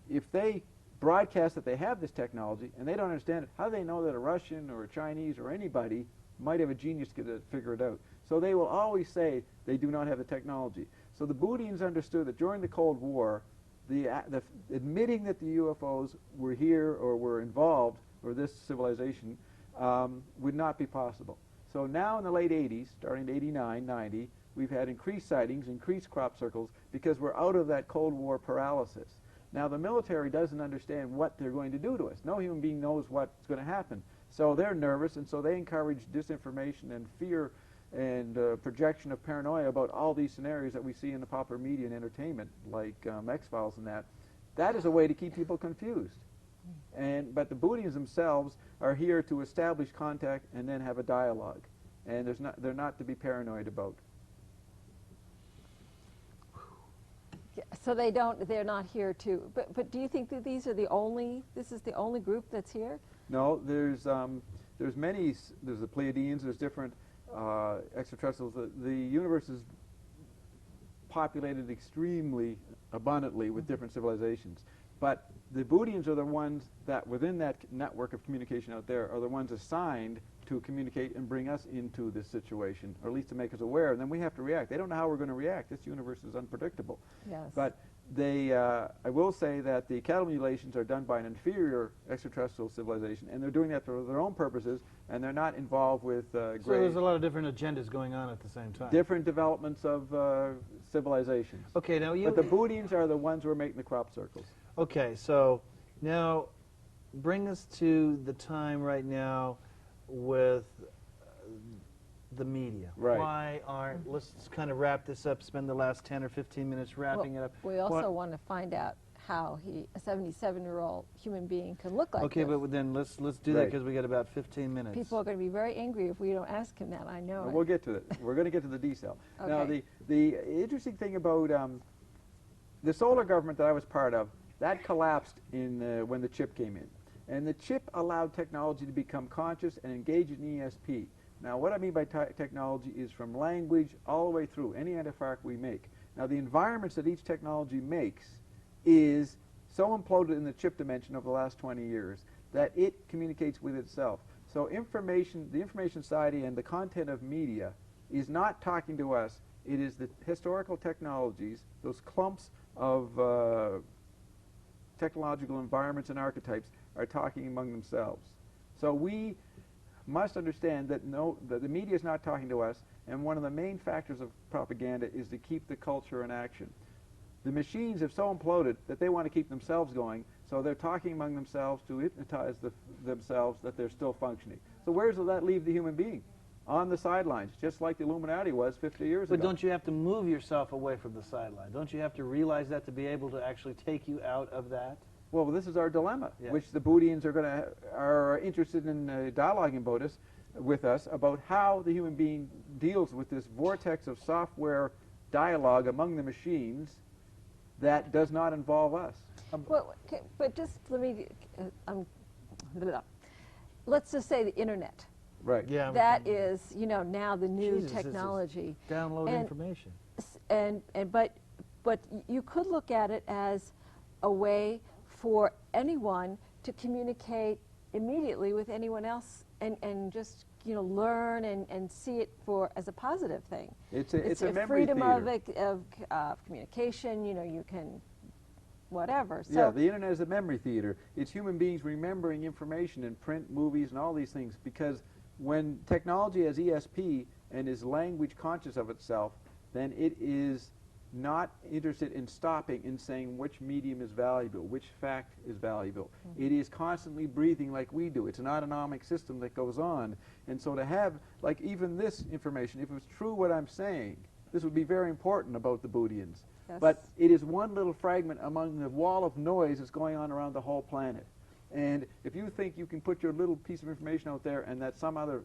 if they broadcast that they have this technology and they don't understand it, how do they know that a Russian or a Chinese or anybody might have a genius to figure it out? So they will always say they do not have the technology. So the Bootians understood that during the Cold War, admitting that the UFOs were here or were involved, or this civilization, would not be possible. So now in the late 80s, starting in 89, 90, we've had increased sightings, increased crop circles, because we're out of that Cold War paralysis. Now the military doesn't understand what they're going to do to us. No human being knows what's going to happen. So they're nervous, and so they encourage disinformation and fear and projection of paranoia about all these scenarios that we see in the popular media and entertainment, like X-Files and that. That is a way to keep people confused. But the Bootians themselves are here to establish contact and then have a dialogue. And they're not to be paranoid about. So they're not here to, but do you think that this is the only group that's here? No, there's many, there's the Pleiadians, there's different extraterrestrials. The universe is populated extremely abundantly with different civilizations. But the Bootians are the ones that, within that network of communication out there, are the ones assigned to communicate and bring us into this situation, or at least to make us aware. And then we have to react. They don't know how we're going to react. This universe is unpredictable. Yes. But they, I will say that the cattle mutilations are done by an inferior extraterrestrial civilization, and they're doing that for their own purposes, and they're not involved with So there's a lot of different agendas going on at the same time. different developments of civilizations. Okay, now you... But the Bootians are the ones who are making the crop circles. Okay, so now bring us to the time right now with the media. Right. Why aren't, let's kind of wrap this up, spend the last 10 or 15 minutes wrapping it up. We also want to find out how a 77-year-old human being can look like Okay, this. but then let's do that because we got about 15 minutes. People are going to be very angry if we don't ask him that, I know. We'll get to it. We're going to get to the detail. Okay. Now, the interesting thing about the solar government that I was part of, that collapsed when the chip came in. And the chip allowed technology to become conscious and engage in ESP. Now, what I mean by technology is from language all the way through, any antifark we make. Now, the environments that each technology makes is so imploded in the chip dimension over the last 20 years that it communicates with itself. So the information society and the content of media is not talking to us. It is the historical technologies, those clumps of technological environments and archetypes are talking among themselves. So we must understand that that the media is not talking to us, and one of the main factors of propaganda is to keep the culture in action. The machines have so imploded that they want to keep themselves going, so they're talking among themselves to hypnotize themselves that they're still functioning. So where does that leave the human being? On the sidelines, just like the Illuminati was 50 years ago. But don't you have to move yourself away from the sideline? Don't you have to realize that to be able to actually take you out of that? Well, this is our dilemma, Yes. which the Bootians are interested in dialoguing about with us about how the human being deals with this vortex of software dialogue among the machines that does not involve us. Well, okay, but just let me, let's just say the internet. Right. Yeah. That is, now the new Jesus, this is technology. Download And- information. But you could look at it as a way for anyone to communicate immediately with anyone else and just learn and see it as a positive thing. It's a memory freedom theater. of communication. You can whatever. So Yeah, the internet is a memory theater. It's human beings remembering information in print, movies, and all these things, because when technology has ESP and is language conscious of itself, then it is not interested in stopping and saying which medium is valuable, which fact is valuable. Mm-hmm. It is constantly breathing like we do. It's an autonomic system that goes on. And so to have, like, even this information, if it was true what I'm saying, this would be very important about the Bootians. Yes. But it is one little fragment among the wall of noise that's going on around the whole planet. And if you think you can put your little piece of information out there and that some other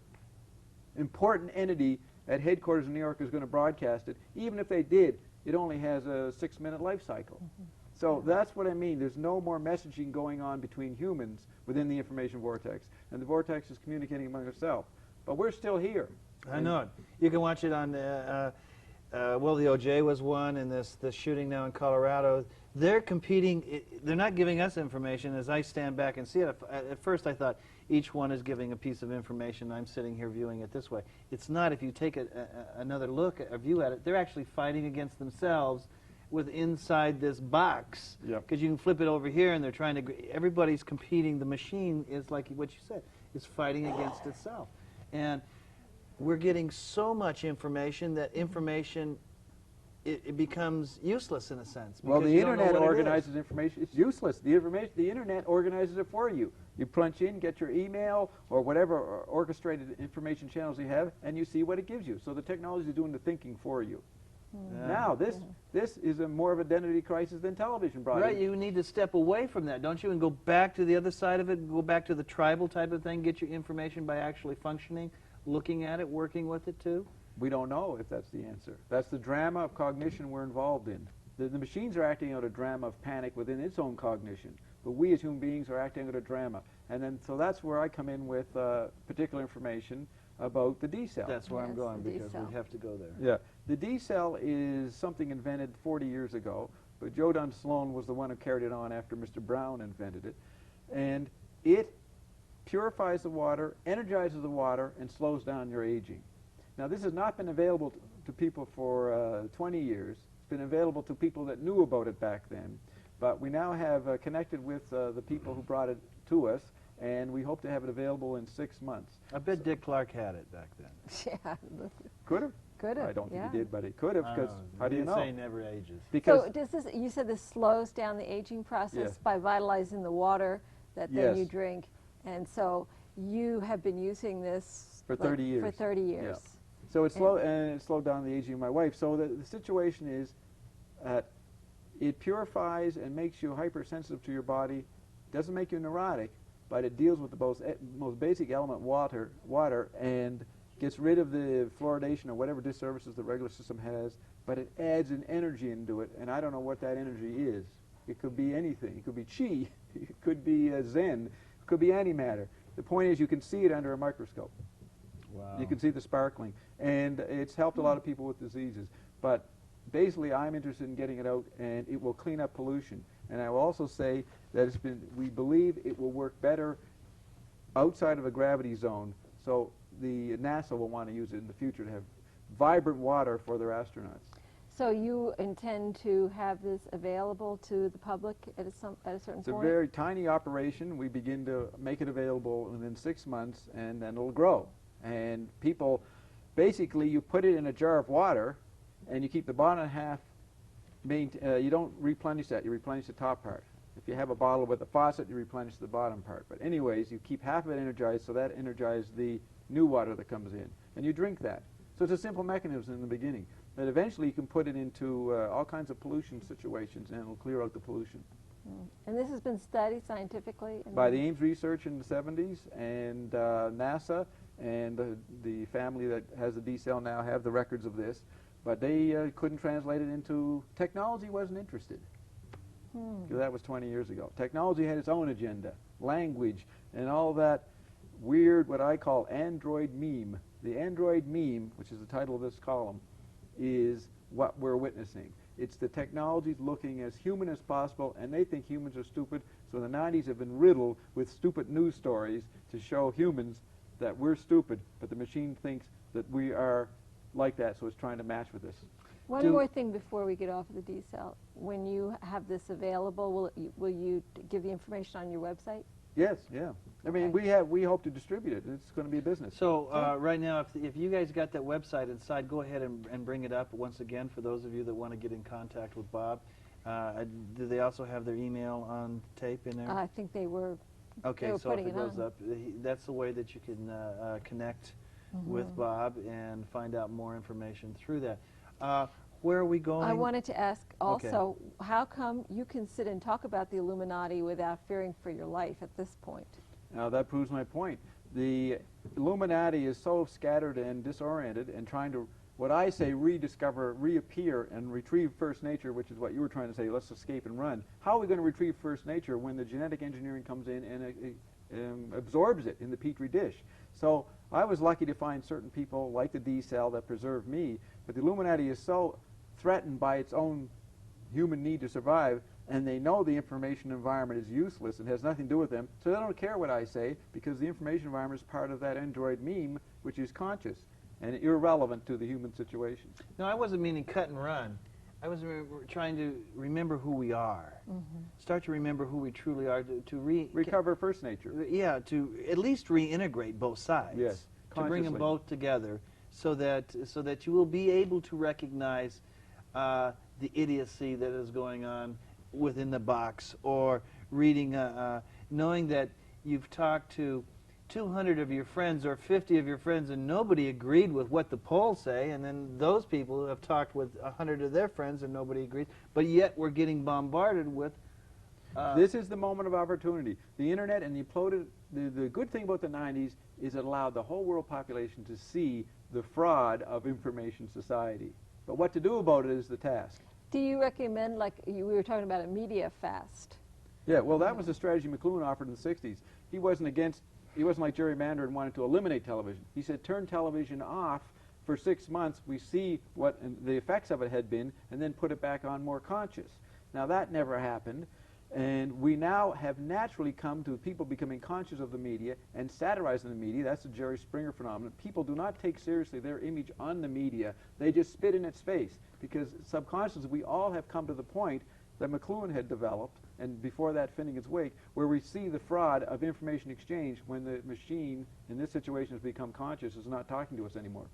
important entity at headquarters in New York is going to broadcast it, even if they did, it only has a 6-minute life cycle. Mm-hmm. So that's what I mean. There's no more messaging going on between humans within the information vortex. And the vortex is communicating among itself. But we're still here. I know it. You can watch it on, well, the OJ was one, and this shooting now in Colorado. They're competing. They're not giving us information as I stand back and see it. At first I thought each one is giving a piece of information. I'm sitting here viewing it this way. It's not. If you take another look, a view at it, they're actually fighting against themselves with inside this box. Because you can flip it over here, and they're trying to. Everybody's competing. The machine is like what you said. Is fighting against itself, and we're getting so much information that information. It becomes useless in a sense. Well, the internet organizes it information. It's useless. The internet organizes it for you. You punch in, get your email or whatever orchestrated information channels you have, and you see what it gives you. So the technology is doing the thinking for you. Yeah. Now, this is more of an identity crisis than television brought in. Right, you need to step away from that, don't you, and go back to the other side of it, go back to the tribal type of thing, get your information by actually functioning, looking at it, working with it too? We don't know if that's the answer. That's the drama of cognition we're involved in. The machines are acting out a drama of panic within its own cognition, but we as human beings are acting out a drama. And then, so that's where I come in with particular information about the D cell. That's where I'm Yes, going, the D because cell. we have to go there. Yeah, the D cell is something invented 40 years ago, but Joe Dunn Sloan was the one who carried it on after Mr. Brown invented it. And it purifies the water, energizes the water, and slows down your aging. Now, this has not been available to people for 20 years. It's been available to people that knew about it back then. But we now have connected with the people who brought it to us, and we hope to have it available in 6 months. I bet Dick Clark had it back then. Yeah. Could have. Could have. I don't think yeah. he did, but he could have, I because don't know. how do you know? Say never ages. Because So does this, you said this slows down the aging process Yes. by vitalizing the water that then you Yes. drink, and so you have been using this For like, 30 years. For 30 years. so it slowed down the aging of my wife. So the situation is it purifies and makes you hypersensitive to your body. Doesn't make you neurotic, but it deals with the most basic element, water, and gets rid of the fluoridation or whatever disservices the regular system has, but it adds an energy into it, and I don't know what that energy is. It could be anything. It could be chi. It could be zen. It could be antimatter. The point is you can see it under a microscope. Wow. You can see the sparkling, and it's helped a lot of people with diseases. But basically, I'm interested in getting it out, and it will clean up pollution. And I will also say that we believe it will work better outside of a gravity zone. So the NASA will want to use it in the future to have vibrant water for their astronauts. So you intend to have this available to the public at a certain It's a point? very tiny operation. We begin to make it available within 6 months, and then it'll grow. And people, basically, you put it in a jar of water, and you keep the bottom half. You don't replenish that. You replenish the top part. If you have a bottle with a faucet, you replenish the bottom part. But anyways, you keep half of it energized, so that energizes the new water that comes in, and you drink that. So it's a simple mechanism in the beginning. But eventually, you can put it into all kinds of pollution situations, and it'll clear out the pollution. And this has been studied scientifically? By the Ames research in the 70s, and NASA, and the family that has the D cell now have the records of this, but they couldn't translate it into, technology wasn't interested. Because that was 20 years ago. Technology had its own agenda, language, and all that weird, what I call android meme. The android meme, which is the title of this column, is what we're witnessing. It's the technologies looking as human as possible, and they think humans are stupid, so the 90s have been riddled with stupid news stories to show humans that we're stupid, but the machine thinks that we are like that, so it's trying to match with us. One more thing before we get off of the D cell. When you have this available, will you give the information on your website? Yes, yeah. I mean, we hope to distribute it. It's going to be a business. So right now, if you guys got that website inside, go ahead and bring it up once again for those of you that want to get in contact with Bob. Do they also have their email on tape in there? I think they were. Okay, they were so if putting it it goes on. up, that's the way that you can connect with Bob and find out more information through that. Where are we going? I wanted to ask also, how come you can sit and talk about the Illuminati without fearing for your life at this point? Now, that proves my point. The Illuminati is so scattered and disoriented and trying to, what I say, rediscover, reappear, and retrieve first nature, which is what you were trying to say, let's escape and run. How are we going to retrieve first nature when the genetic engineering comes in and absorbs it in the petri dish? So I was lucky to find certain people like the D cell that preserved me, but the Illuminati is so threatened by its own human need to survive, and they know the information environment is useless and has nothing to do with them, so they don't care what I say, because the information environment is part of that android meme, which is conscious and irrelevant to the human situation. No, I wasn't meaning cut and run. I was trying to remember who we are. Start to remember who we truly are, to recover first nature. Yeah, to at least reintegrate both sides. Yes, to bring them both together, so that you will be able to recognize the idiocy that is going on within the box, or reading, knowing that you've talked to 200 of your friends or 50 of your friends and nobody agreed with what the polls say, and then those people have talked with 100 of their friends and nobody agrees, but yet we're getting bombarded with this is the moment of opportunity. The internet and the good thing about the 90s is it allowed the whole world population to see the fraud of information society. But what to do about it is the task. Do you recommend, like we were talking about, a media fast? Yeah, well, that was the strategy McLuhan offered in the 60s. He wasn't like gerrymander and wanted to eliminate television. He said, turn television off for 6 months, we see what the effects of it had been, and then put it back on more conscious. Now, that never happened, and we now have naturally come to people becoming conscious of the media and satirizing the media. That's the Jerry Springer phenomenon. People do not take seriously their image on the media. They just spit in its face, because subconsciously we all have come to the point that McLuhan had developed, and before that Finnegan's Wake, where we see the fraud of information exchange when the machine, in this situation, has become conscious, is not talking to us anymore.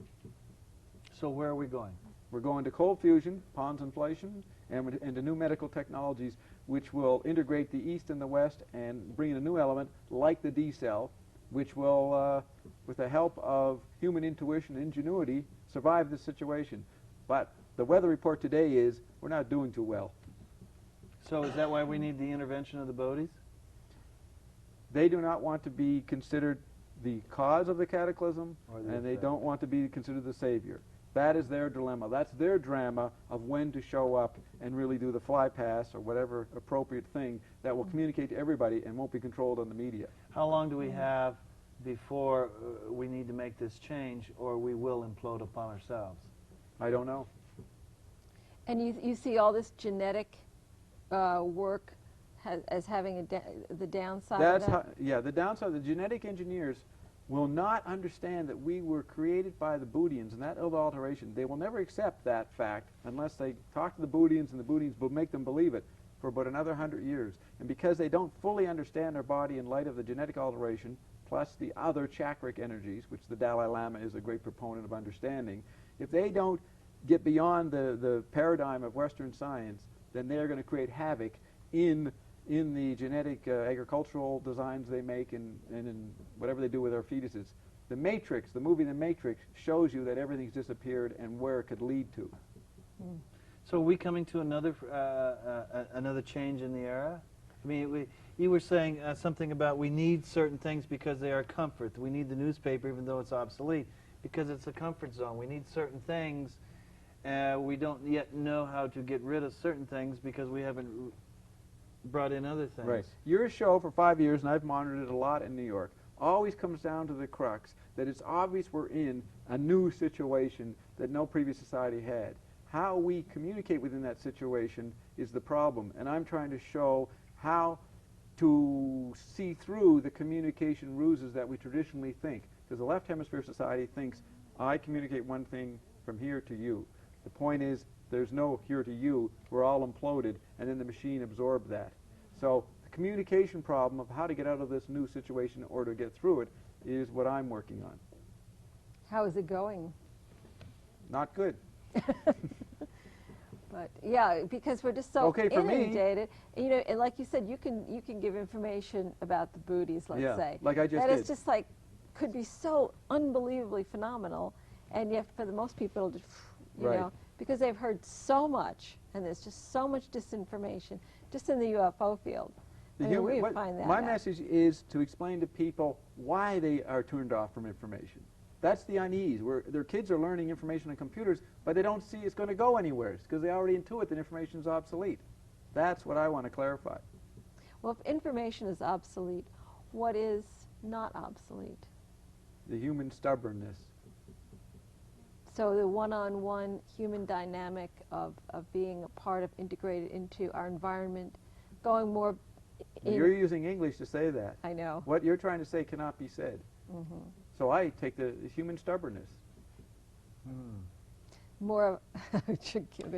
So where are we going? We're going to cold fusion, Pond's inflation, and to new medical technologies which will integrate the East and the West and bring in a new element like the D cell, which will, with the help of human intuition and ingenuity, survive this situation. But the weather report today is we're not doing too well. So is that why we need the intervention of the Bodhis? They do not want to be considered the cause of the cataclysm, and they effect. don't want to be considered the savior. That is their dilemma. That's their drama of when to show up and really do the fly pass or whatever appropriate thing that will communicate to everybody and won't be controlled on the media. How long do we have before we need to make this change, or we will implode upon ourselves? I don't know. And you see all this genetic work as having the downside That's of that? yeah, the downside, the genetic engineers will not understand that we were created by the Boudians, and that alteration, they will never accept that fact unless they talk to the Boudians, and the Boudians will make them believe it for about another 100 years. And because they don't fully understand their body in light of the genetic alteration, plus the other chakric energies, which the Dalai Lama is a great proponent of understanding, if they don't get beyond the paradigm of Western science, then they're going to create havoc in the genetic agricultural designs they make and in whatever they do with our fetuses. The Matrix, the movie The Matrix, shows you that everything's disappeared and where it could lead to. So are we coming to another change in the era? I mean, you were saying something about we need certain things because they are comfort. We need the newspaper even though it's obsolete because it's a comfort zone. We need certain things. We don't yet know how to get rid of certain things because we haven't brought in other things. Right. Your show for 5 years, and I've monitored it a lot in New York, always comes down to the crux that it's obvious we're in a new situation that no previous society had. How we communicate within that situation is the problem, and I'm trying to show how to see through the communication ruses that we traditionally think. Because the left hemisphere society thinks, I communicate one thing from here to you. The point is, there's no here to you. We're all imploded, and then the machine absorbed that. So the communication problem of how to get out of this new situation or to get through it is what I'm working on. How is it going? Not good. But yeah, because we're just so Okay, for me- inundated. You know, and like you said, you can give information about the booties, let's Yeah, say. like I just that did. is just like could be so unbelievably phenomenal, and yet for the most people, it'll just, you Right. know, because they've heard so much, and there's just so much disinformation just in the UFO field. I mean, we find that my out. message is to explain to people why they are turned off from information. That's the unease, where their kids are learning information on computers, but they don't see it's going to go anywhere because they already intuit that information is obsolete. That's what I want to clarify. Well, if information is obsolete, what is not obsolete? The human stubbornness. So the one-on-one human dynamic of being a part of integrated into our environment, going more in... You're using English to say that. I know. What you're trying to say cannot be said. Mm-hmm. So I take the human stubbornness. More of...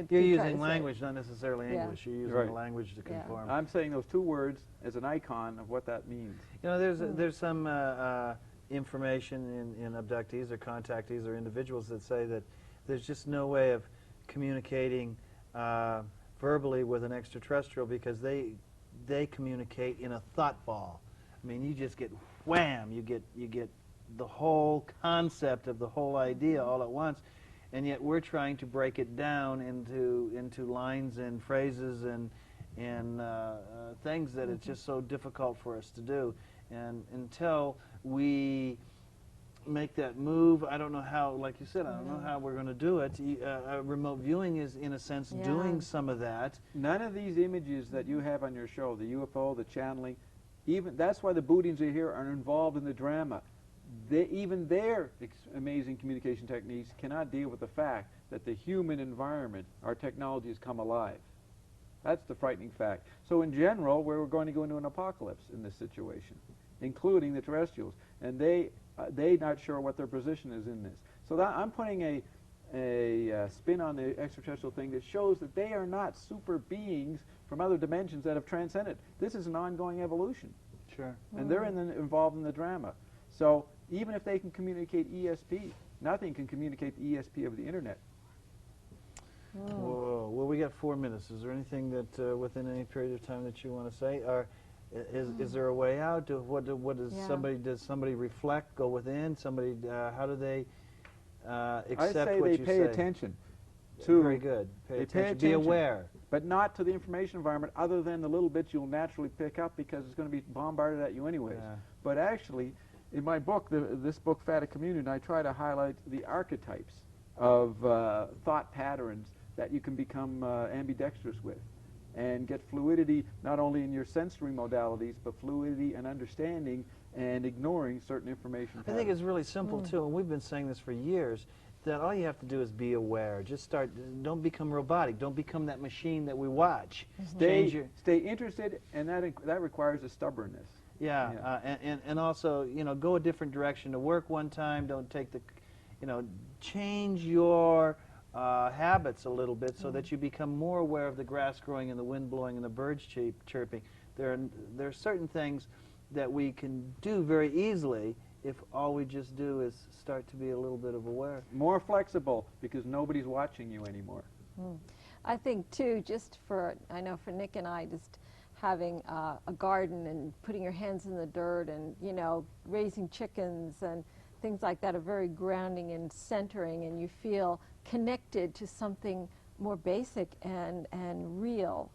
You're using language, not necessarily Yeah. English. You're using Right. the language to Yeah. conform. I'm saying those two words as an icon of what that means. You know, there's some information in abductees or contactees or individuals that say that there's just no way of communicating verbally with an extraterrestrial because they communicate in a thought ball. I mean, you just get wham, you get the whole concept of the whole idea all at once, and yet we're trying to break it down into lines and phrases and things that it's just so difficult for us to do. And until we make that move. I don't know how, like you said, I don't know how we're going to do it. Remote viewing is, in a sense, doing some of that. None of these images that you have on your show, the UFO, the channeling, even that's why the Boudins are here, are involved in the drama. Even their amazing communication techniques cannot deal with the fact that the human environment, our technology, has come alive. That's the frightening fact. So in general, we're going to go into an apocalypse in this situation, including the terrestrials, and they're not sure what their position is in this. So I'm putting a spin on the extraterrestrial thing that shows that they are not super beings from other dimensions that have transcended. This is an ongoing evolution. Sure. And they're involved in the drama. So even if they can communicate ESP, nothing can communicate the ESP of the internet. Whoa. Well, we got 4 minutes. Is there anything that within any period of time that you want to say? Or is there a way out? What does somebody? Does somebody reflect? Go within? Somebody? How do they accept I say what they you pay say? attention to. Very good. Pay They attention. pay Be attention. aware. But not to the information environment, other than the little bits you'll naturally pick up because it's going to be bombarded at you anyways. Yeah. But actually, in my book, this book, Fata Communion, I try to highlight the archetypes of thought patterns that you can become ambidextrous with and get fluidity not only in your sensory modalities, but fluidity and understanding and ignoring certain information patterns. I think it's really simple, too, and we've been saying this for years, that all you have to do is be aware. Just start, don't become robotic. Don't become that machine that we watch. Stay interested, and that requires a stubbornness. Yeah. And also, you know, go a different direction to work one time. Don't take the, you know, change your habits a little bit so that you become more aware of the grass growing and the wind blowing and the birds chirping. There are certain things that we can do very easily if all we just do is start to be a little bit of aware. More flexible, because nobody's watching you anymore. I think, too, just for, I know for Nick and I, just having a garden and putting your hands in the dirt and, you know, raising chickens and things like that are very grounding and centering, and you feel connected to something more basic and real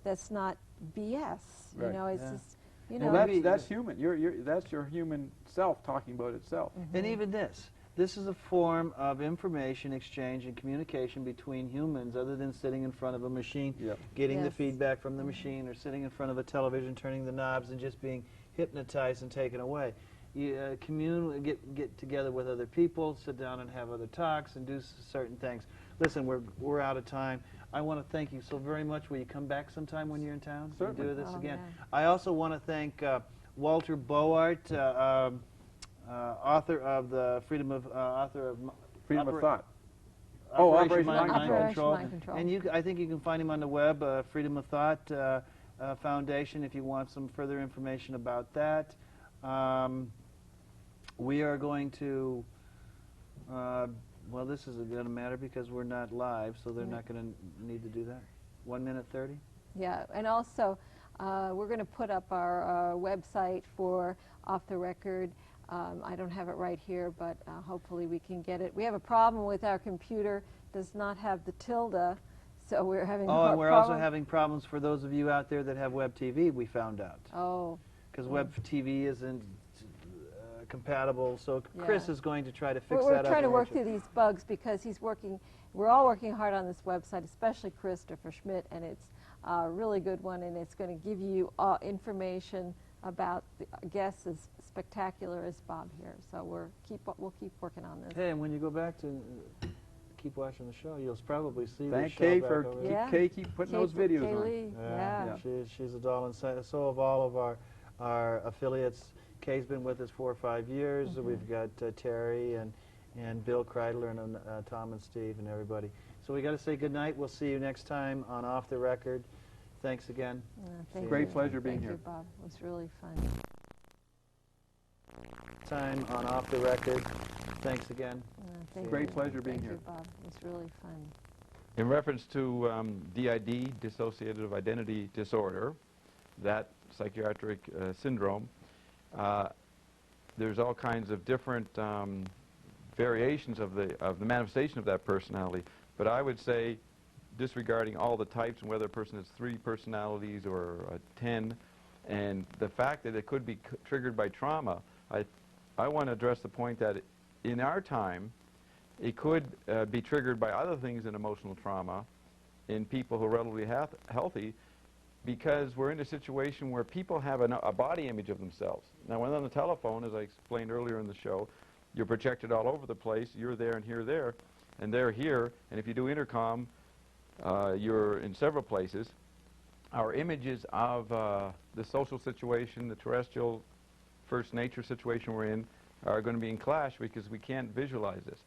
that's not BS. Right. You know, it's just, you know. Well, that's human. That's your human self talking about itself. And even this is a form of information exchange and communication between humans, other than sitting in front of a machine, getting the feedback from the machine, or sitting in front of a television, turning the knobs and just being hypnotized and taken away. You commune, get together with other people, sit down and have other talks and do certain things. Listen, we're out of time. I want to thank you so very much. Will you come back sometime when you're in town? Certainly. And do this again. Yeah. I also want to thank Walter Boart, author of the Freedom of Thought. Operation Mind Control. And I think you can find him on the web, Freedom of Thought Foundation, if you want some further information about that. We are going to, well, this isn't going to matter because we're not live, so they're not going to need to do that. 1 minute 30? Yeah, and also we're going to put up our website for Off the Record. I don't have it right here, but hopefully we can get it. We have a problem with our computer, does not have the tilde, so we're having and we're also having problems for those of you out there that have web TV, we found out. Oh. Because web TV isn't compatible, so Chris is going to try to fix that We're up. trying to work through these bugs because we're all working hard on this website, especially Christopher Schmidt, and it's a really good one, and it's going to give you information about the guests as spectacular as Bob here. So we'll keep working on this. Hey, and when you go back to keep watching the show, you'll probably see Thank the Kay show for back over there. keep putting those videos on. Lee. Yeah. She's a doll, and so have all of our affiliates. Kay's been with us 4 or 5 years. We've got Terry and Bill Kreidler and Tom and Steve and everybody. So we got to say good night. We'll see you next time on Off the Record. Thanks again. Great pleasure being here. Thank you, Bob. It was really fun. Time on Off the Record. Thanks again. Great pleasure being here. Thank you, Bob. It was really fun. In reference to DID, dissociative identity disorder, that psychiatric syndrome, there's all kinds of different variations of the manifestation of that personality. But I would say, disregarding all the types and whether a person has 3 personalities or 10, and the fact that it could be triggered by trauma, I want to address the point that in our time, it could be triggered by other things than emotional trauma in people who are relatively healthy, because we're in a situation where people have a body image of themselves. Now, when on the telephone, as I explained earlier in the show, you're projected all over the place. You're there and here, there, and they're here. And if you do intercom, you're in several places. Our images of the social situation, the terrestrial first nature situation we're in, are going to be in clash because we can't visualize this.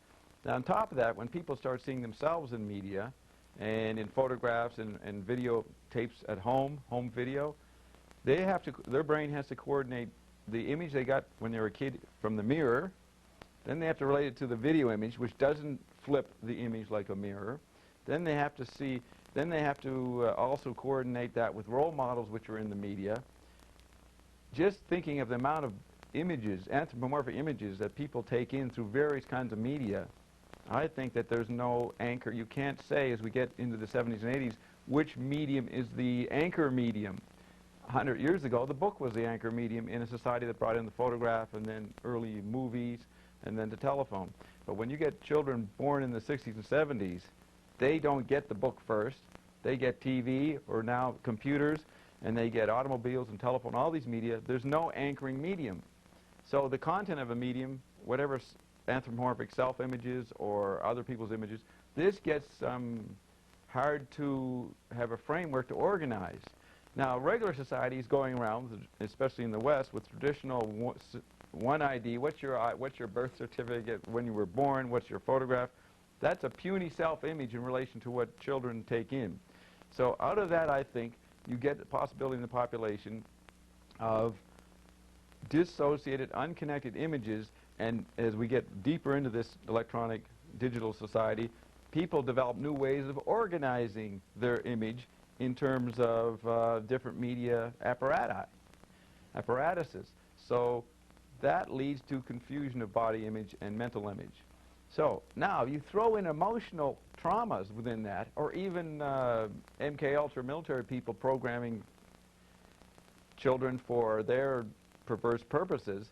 Now, on top of that, when people start seeing themselves in media and in photographs and video tapes at home video, their brain has to coordinate the image they got when they were a kid from the mirror. Then they have to relate it to the video image, which doesn't flip the image like a mirror. Then they have to also coordinate that with role models which are in the media. Just thinking of the amount of images, anthropomorphic images, that people take in through various kinds of media, I think that there's no anchor. You can't say, as we get into the 70s and 80s, which medium is the anchor medium. 100 years ago, the book was the anchor medium in a society that brought in the photograph and then early movies and then the telephone. But when you get children born in the 60s and 70s, they don't get the book first. They get TV or now computers, and they get automobiles and telephone, all these media. There's no anchoring medium. So the content of a medium, whatever anthropomorphic self-images or other people's images, this gets hard to have a framework to organize. Now, regular society is going around, especially in the West, with traditional one ID. What's your birth certificate, when you were born, what's your photograph? That's a puny self-image in relation to what children take in. So out of that, I think, you get the possibility in the population of dissociated, unconnected images, and as we get deeper into this electronic, digital society, people develop new ways of organizing their image in terms of different media apparatuses. So that leads to confusion of body image and mental image. So now you throw in emotional traumas within that, or even MK Ultra military people programming children for their perverse purposes,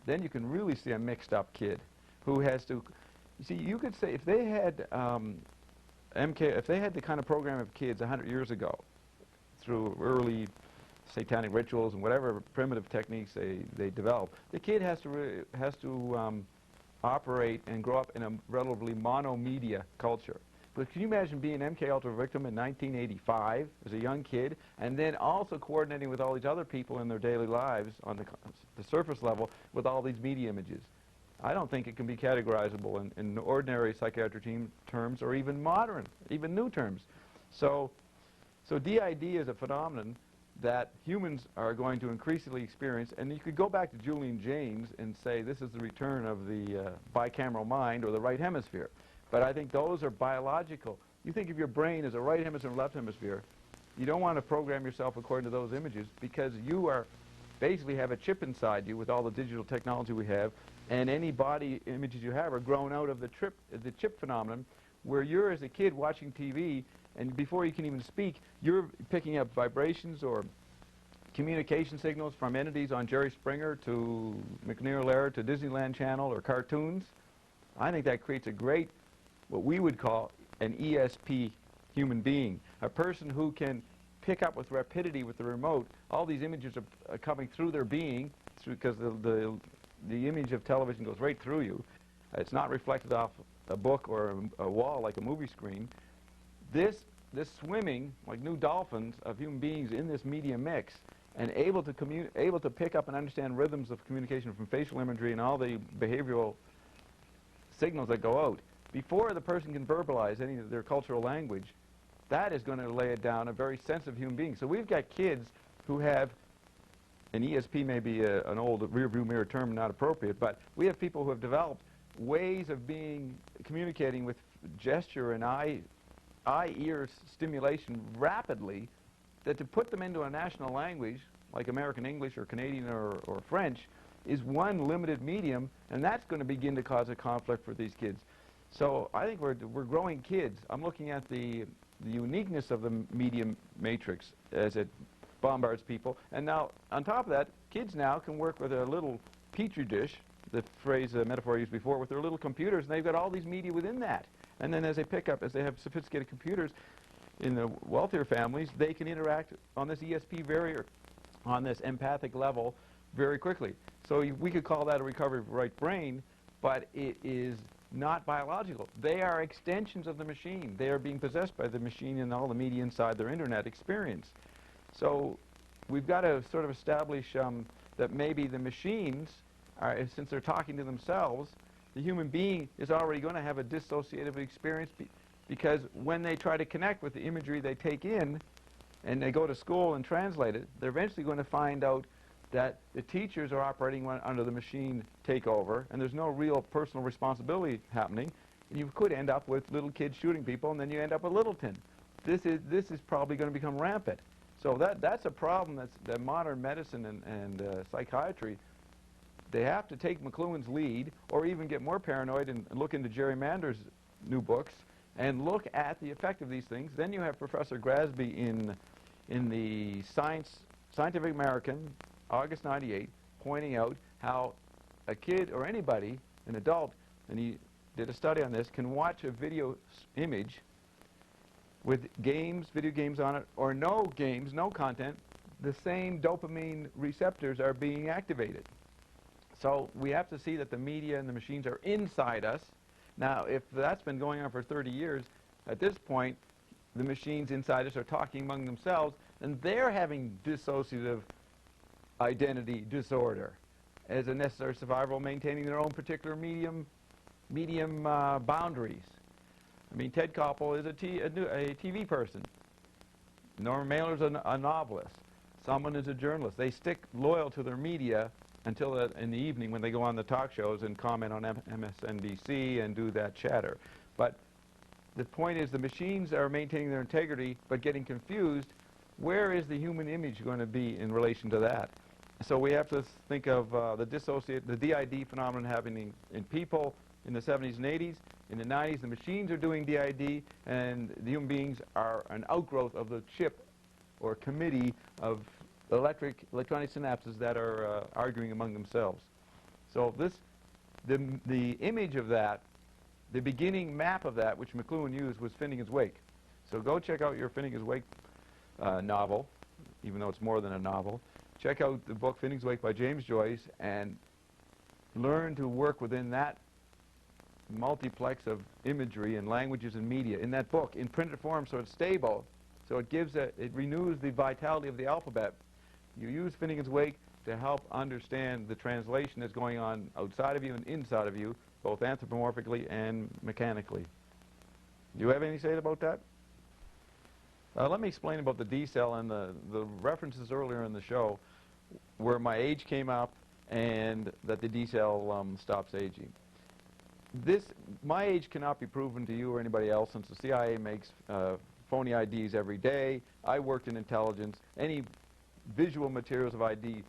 then you can really see a mixed up kid who has to, you see, you could say if they had if they had the kind of program of kids 100 years ago through early satanic rituals and whatever primitive techniques they develop, the kid has to operate and grow up in a relatively monomedia culture. But can you imagine being an MK Ultra victim in 1985 as a young kid, and then also coordinating with all these other people in their daily lives on the surface level with all these media images? I don't think it can be categorizable in ordinary psychiatric terms, or even modern, even new terms. So DID is a phenomenon that humans are going to increasingly experience, and you could go back to Julian Jaynes and say this is the return of the bicameral mind, or the right hemisphere. But I think those are biological. You think of your brain as a right hemisphere and left hemisphere. You don't want to program yourself according to those images, because you are basically have a chip inside you with all the digital technology we have, and any body images you have are grown out of the chip phenomenon, where you're as a kid watching TV, and before you can even speak, you're picking up vibrations or communication signals from entities on Jerry Springer to McNeil Lehrer to Disneyland Channel or cartoons. I think that creates a great, what we would call an ESP human being, a person who can pick up with rapidity with the remote. All these images are coming through their being, because the image of television goes right through you. It's not reflected off a book or a wall like a movie screen. This swimming like new dolphins of human beings in this media mix, and able to pick up and understand rhythms of communication from facial imagery and all the behavioral signals that go out before the person can verbalize any of their cultural language, that is going to lay it down a very sensitive human being. So we've got kids who have, and ESP may be an old rear-view mirror term, not appropriate, but we have people who have developed ways of communicating with gesture and eye-ear stimulation rapidly, that to put them into a national language like American English or Canadian or French is one limited medium, and that's going to begin to cause a conflict for these kids. So I think we're growing kids. I'm looking at the uniqueness of the medium matrix as it bombards people. And now, on top of that, kids now can work with a little petri dish, the phrase, metaphor I used before, with their little computers, and they've got all these media within that. And then as they have sophisticated computers in the wealthier families, they can interact on this ESP barrier, on this empathic level, very quickly. So we could call that a recovery of right brain, but it is not biological. They are extensions of the machine. They are being possessed by the machine and all the media inside their internet experience. So we've got to sort of establish that maybe the machines, since they're talking to themselves, the human being is already going to have a dissociative experience because when they try to connect with the imagery they take in and they go to school and translate it, they're eventually going to find out that the teachers are operating under the machine takeover, and there's no real personal responsibility happening. And you could end up with little kids shooting people, and then you end up with Littleton. This is probably going to become rampant. So that's a problem that modern medicine and psychiatry, they have to take McLuhan's lead, or even get more paranoid and look into Jerry Mander's new books and look at the effect of these things. Then you have Professor Grasby in the Scientific American, August '98, pointing out how a kid or anybody, an adult, and he did a study on this, can watch a video image with video games on it, or no games, no content, the same dopamine receptors are being activated. So we have to see that the media and the machines are inside us. Now, if that's been going on for 30 years, at this point, the machines inside us are talking among themselves, and they're having dissociative identity disorder as a necessary survival, maintaining their own particular medium boundaries. I mean, Ted Koppel is a TV person. Norman Mailer's a novelist. Someone is a journalist. They stick loyal to their media until in the evening when they go on the talk shows and comment on MSNBC and do that chatter. But the point is the machines are maintaining their integrity but getting confused. Where is the human image going to be in relation to that? So we have to think of the DID phenomenon happening in people in the 70s and 80s. In the 90s, the machines are doing DID, and the human beings are an outgrowth of the chip or committee of electronic synapses that are arguing among themselves. So the image of that, the beginning map of that, which McLuhan used, was Finnegan's Wake. So go check out your Finnegan's Wake novel, even though it's more than a novel. Check out the book Finnegan's Wake by James Joyce and learn to work within that multiplex of imagery and languages and media in that book in printed form, so it's stable, so it renews the vitality of the alphabet. You use Finnegan's Wake to help understand the translation that's going on outside of you and inside of you, both anthropomorphically and mechanically. Do you have anything to say about that? Let me explain about the D cell and the references earlier in the show where my age came up and that the D cell stops aging. My age cannot be proven to you or anybody else, since the CIA makes phony IDs every day. I worked in intelligence. Any visual materials of ID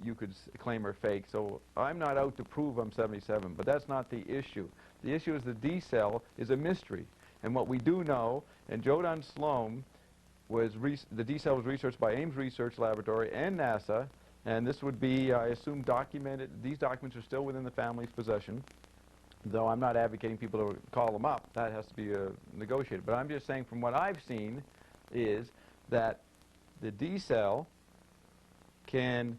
you could claim are fake, so I'm not out to prove I'm 77, but that's not the issue. The issue is the D cell is a mystery, and what we do know, and Jodan Sloan the D cell was researched by Ames Research Laboratory and NASA, and this would be, I assume, documented. These documents are still within the family's possession, though I'm not advocating people to call them up. That has to be negotiated. But I'm just saying from what I've seen is that the D cell can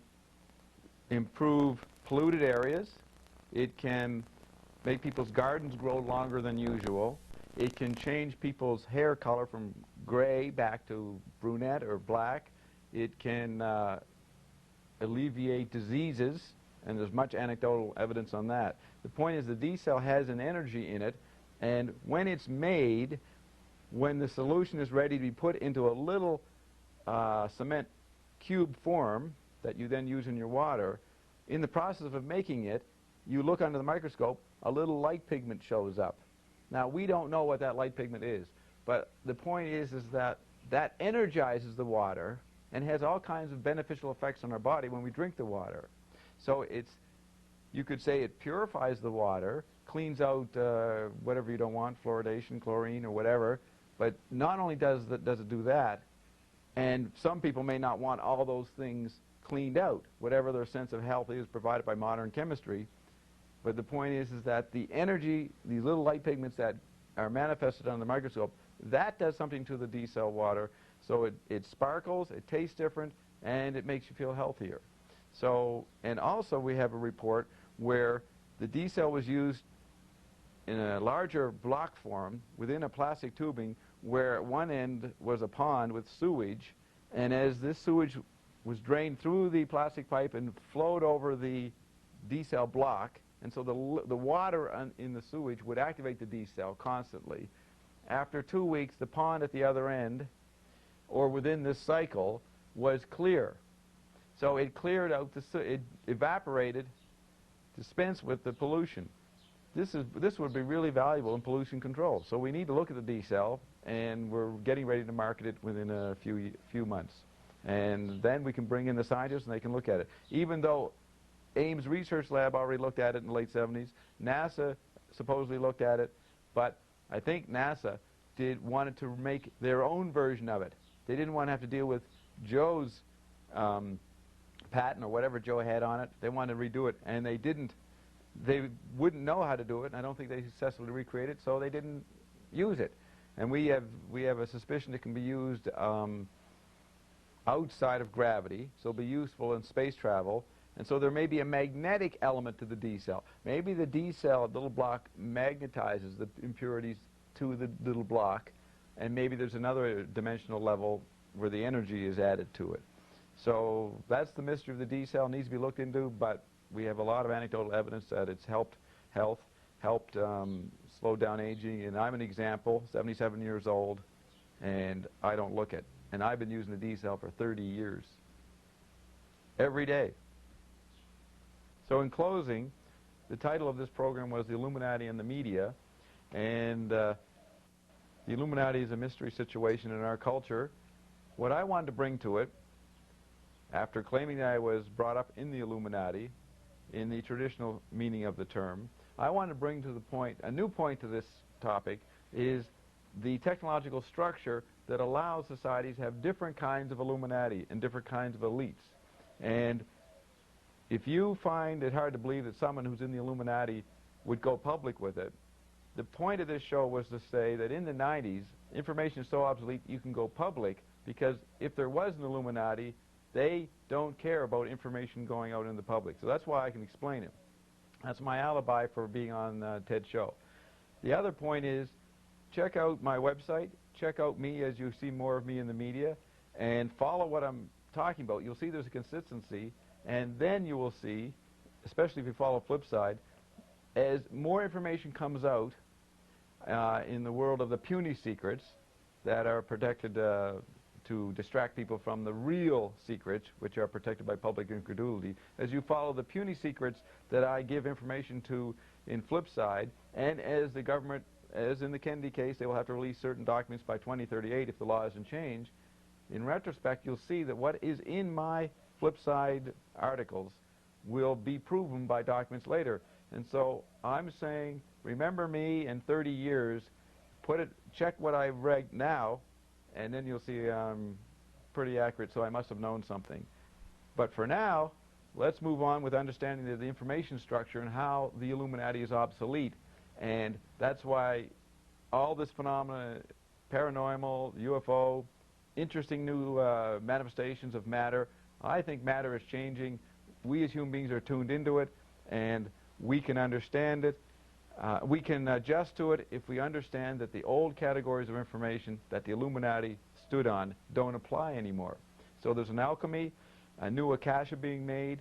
improve polluted areas. It can make people's gardens grow longer than usual. It can change people's hair color from gray back to brunette or black. It can alleviate diseases, and there's much anecdotal evidence on that. The point is the D cell has an energy in it, and when it's made, when the solution is ready to be put into a little cement cube form that you then use in your water, in the process of making it, you look under the microscope, a little light pigment shows up. Now, we don't know what that light pigment is, but the point is that that energizes the water and has all kinds of beneficial effects on our body when we drink the water. So you could say it purifies the water, cleans out whatever you don't want, fluoridation, chlorine, or whatever, but not only does it do that, and some people may not want all those things cleaned out, whatever their sense of health is provided by modern chemistry, But the point is that the energy, these little light pigments that are manifested on the microscope, that does something to the D cell water. So it sparkles, it tastes different, and it makes you feel healthier. So, and also we have a report where the D cell was used in a larger block form within a plastic tubing, where at one end was a pond with sewage, and as this sewage was drained through the plastic pipe and flowed over the D cell block, and so the water in the sewage would activate the D cell constantly. After 2 weeks, the pond at the other end, or within this cycle, was clear. So it cleared out, it evaporated, dispensed with the pollution. This would be really valuable in pollution control. So we need to look at the D cell, and we're getting ready to market it within a few months. And then we can bring in the scientists, and they can look at it. Even though Ames Research Lab already looked at it in the late 70s, NASA supposedly looked at it, but I think NASA wanted to make their own version of it. They didn't want to have to deal with Joe's patent or whatever Joe had on it. They wanted to redo it, and they didn't. They wouldn't know how to do it, and I don't think they successfully recreated it, so they didn't use it. And we have a suspicion it can be used outside of gravity, so it'll be useful in space travel. And so there may be a magnetic element to the D cell. Maybe the D cell, little block, magnetizes the impurities to the little block, and maybe there's another dimensional level where the energy is added to it. So that's the mystery of the D cell. It needs to be looked into, but we have a lot of anecdotal evidence that it's helped health, helped slow down aging. And I'm an example, 77 years old, and I don't look it. And I've been using the D cell for 30 years, every day. So in closing, the title of this program was The Illuminati and the Media. And the Illuminati is a mystery situation in our culture. What I wanted to bring to it, after claiming that I was brought up in the Illuminati, in the traditional meaning of the term, I wanted to bring to the point, a new point to this topic, is the technological structure that allows societies to have different kinds of Illuminati and different kinds of elites. And if you find it hard to believe that someone who's in the Illuminati would go public with it, the point of this show was to say that in the 90s, information is so obsolete you can go public, because if there was an Illuminati, they don't care about information going out in the public. So that's why I can explain it. That's my alibi for being on Ted's show. The other point is, check out my website, check out me as you see more of me in the media, and follow what I'm talking about. You'll see there's a consistency, and then you will see, especially if you follow Flipside, as more information comes out in the world of the puny secrets that are protected to distract people from the real secrets, which are protected by public incredulity. As you follow the puny secrets that I give information to in Flipside, and as the government, as in the Kennedy case, they will have to release certain documents by 2038 if the law isn't changed. In retrospect, you'll see that what is in my Flipside articles will be proven by documents later. And so I'm saying, remember me in 30 years, check what I've read now, and then you'll see I'm pretty accurate, so I must have known something. But for now, let's move on with understanding the information structure and how the Illuminati is obsolete. And that's why all this phenomena, paranormal, UFO, interesting new manifestations of matter, I think matter is changing. We as human beings are tuned into it, and we can understand it. We can adjust to it if we understand that the old categories of information that the Illuminati stood on don't apply anymore. So there's an alchemy, a new akasha being made.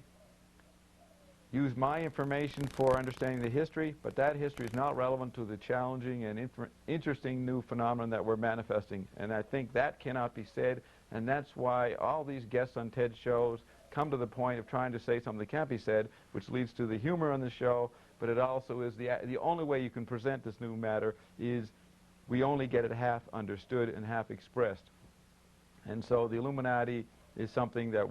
Use my information for understanding the history, but that history is not relevant to the challenging and interesting new phenomenon that we're manifesting. And I think that cannot be said, and that's why all these guests on TED shows come to the point of trying to say something that can't be said, which leads to the humor on the show, but it also is the only way you can present this new matter is we only get it half understood and half expressed. And so the Illuminati is something that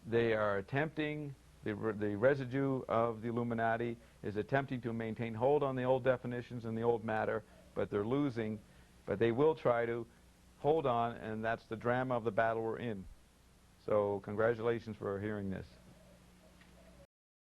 they are attempting, the residue of the Illuminati is attempting to maintain hold on the old definitions and the old matter, but they're losing. But they will try to hold on, and that's the drama of the battle we're in. So congratulations for hearing this.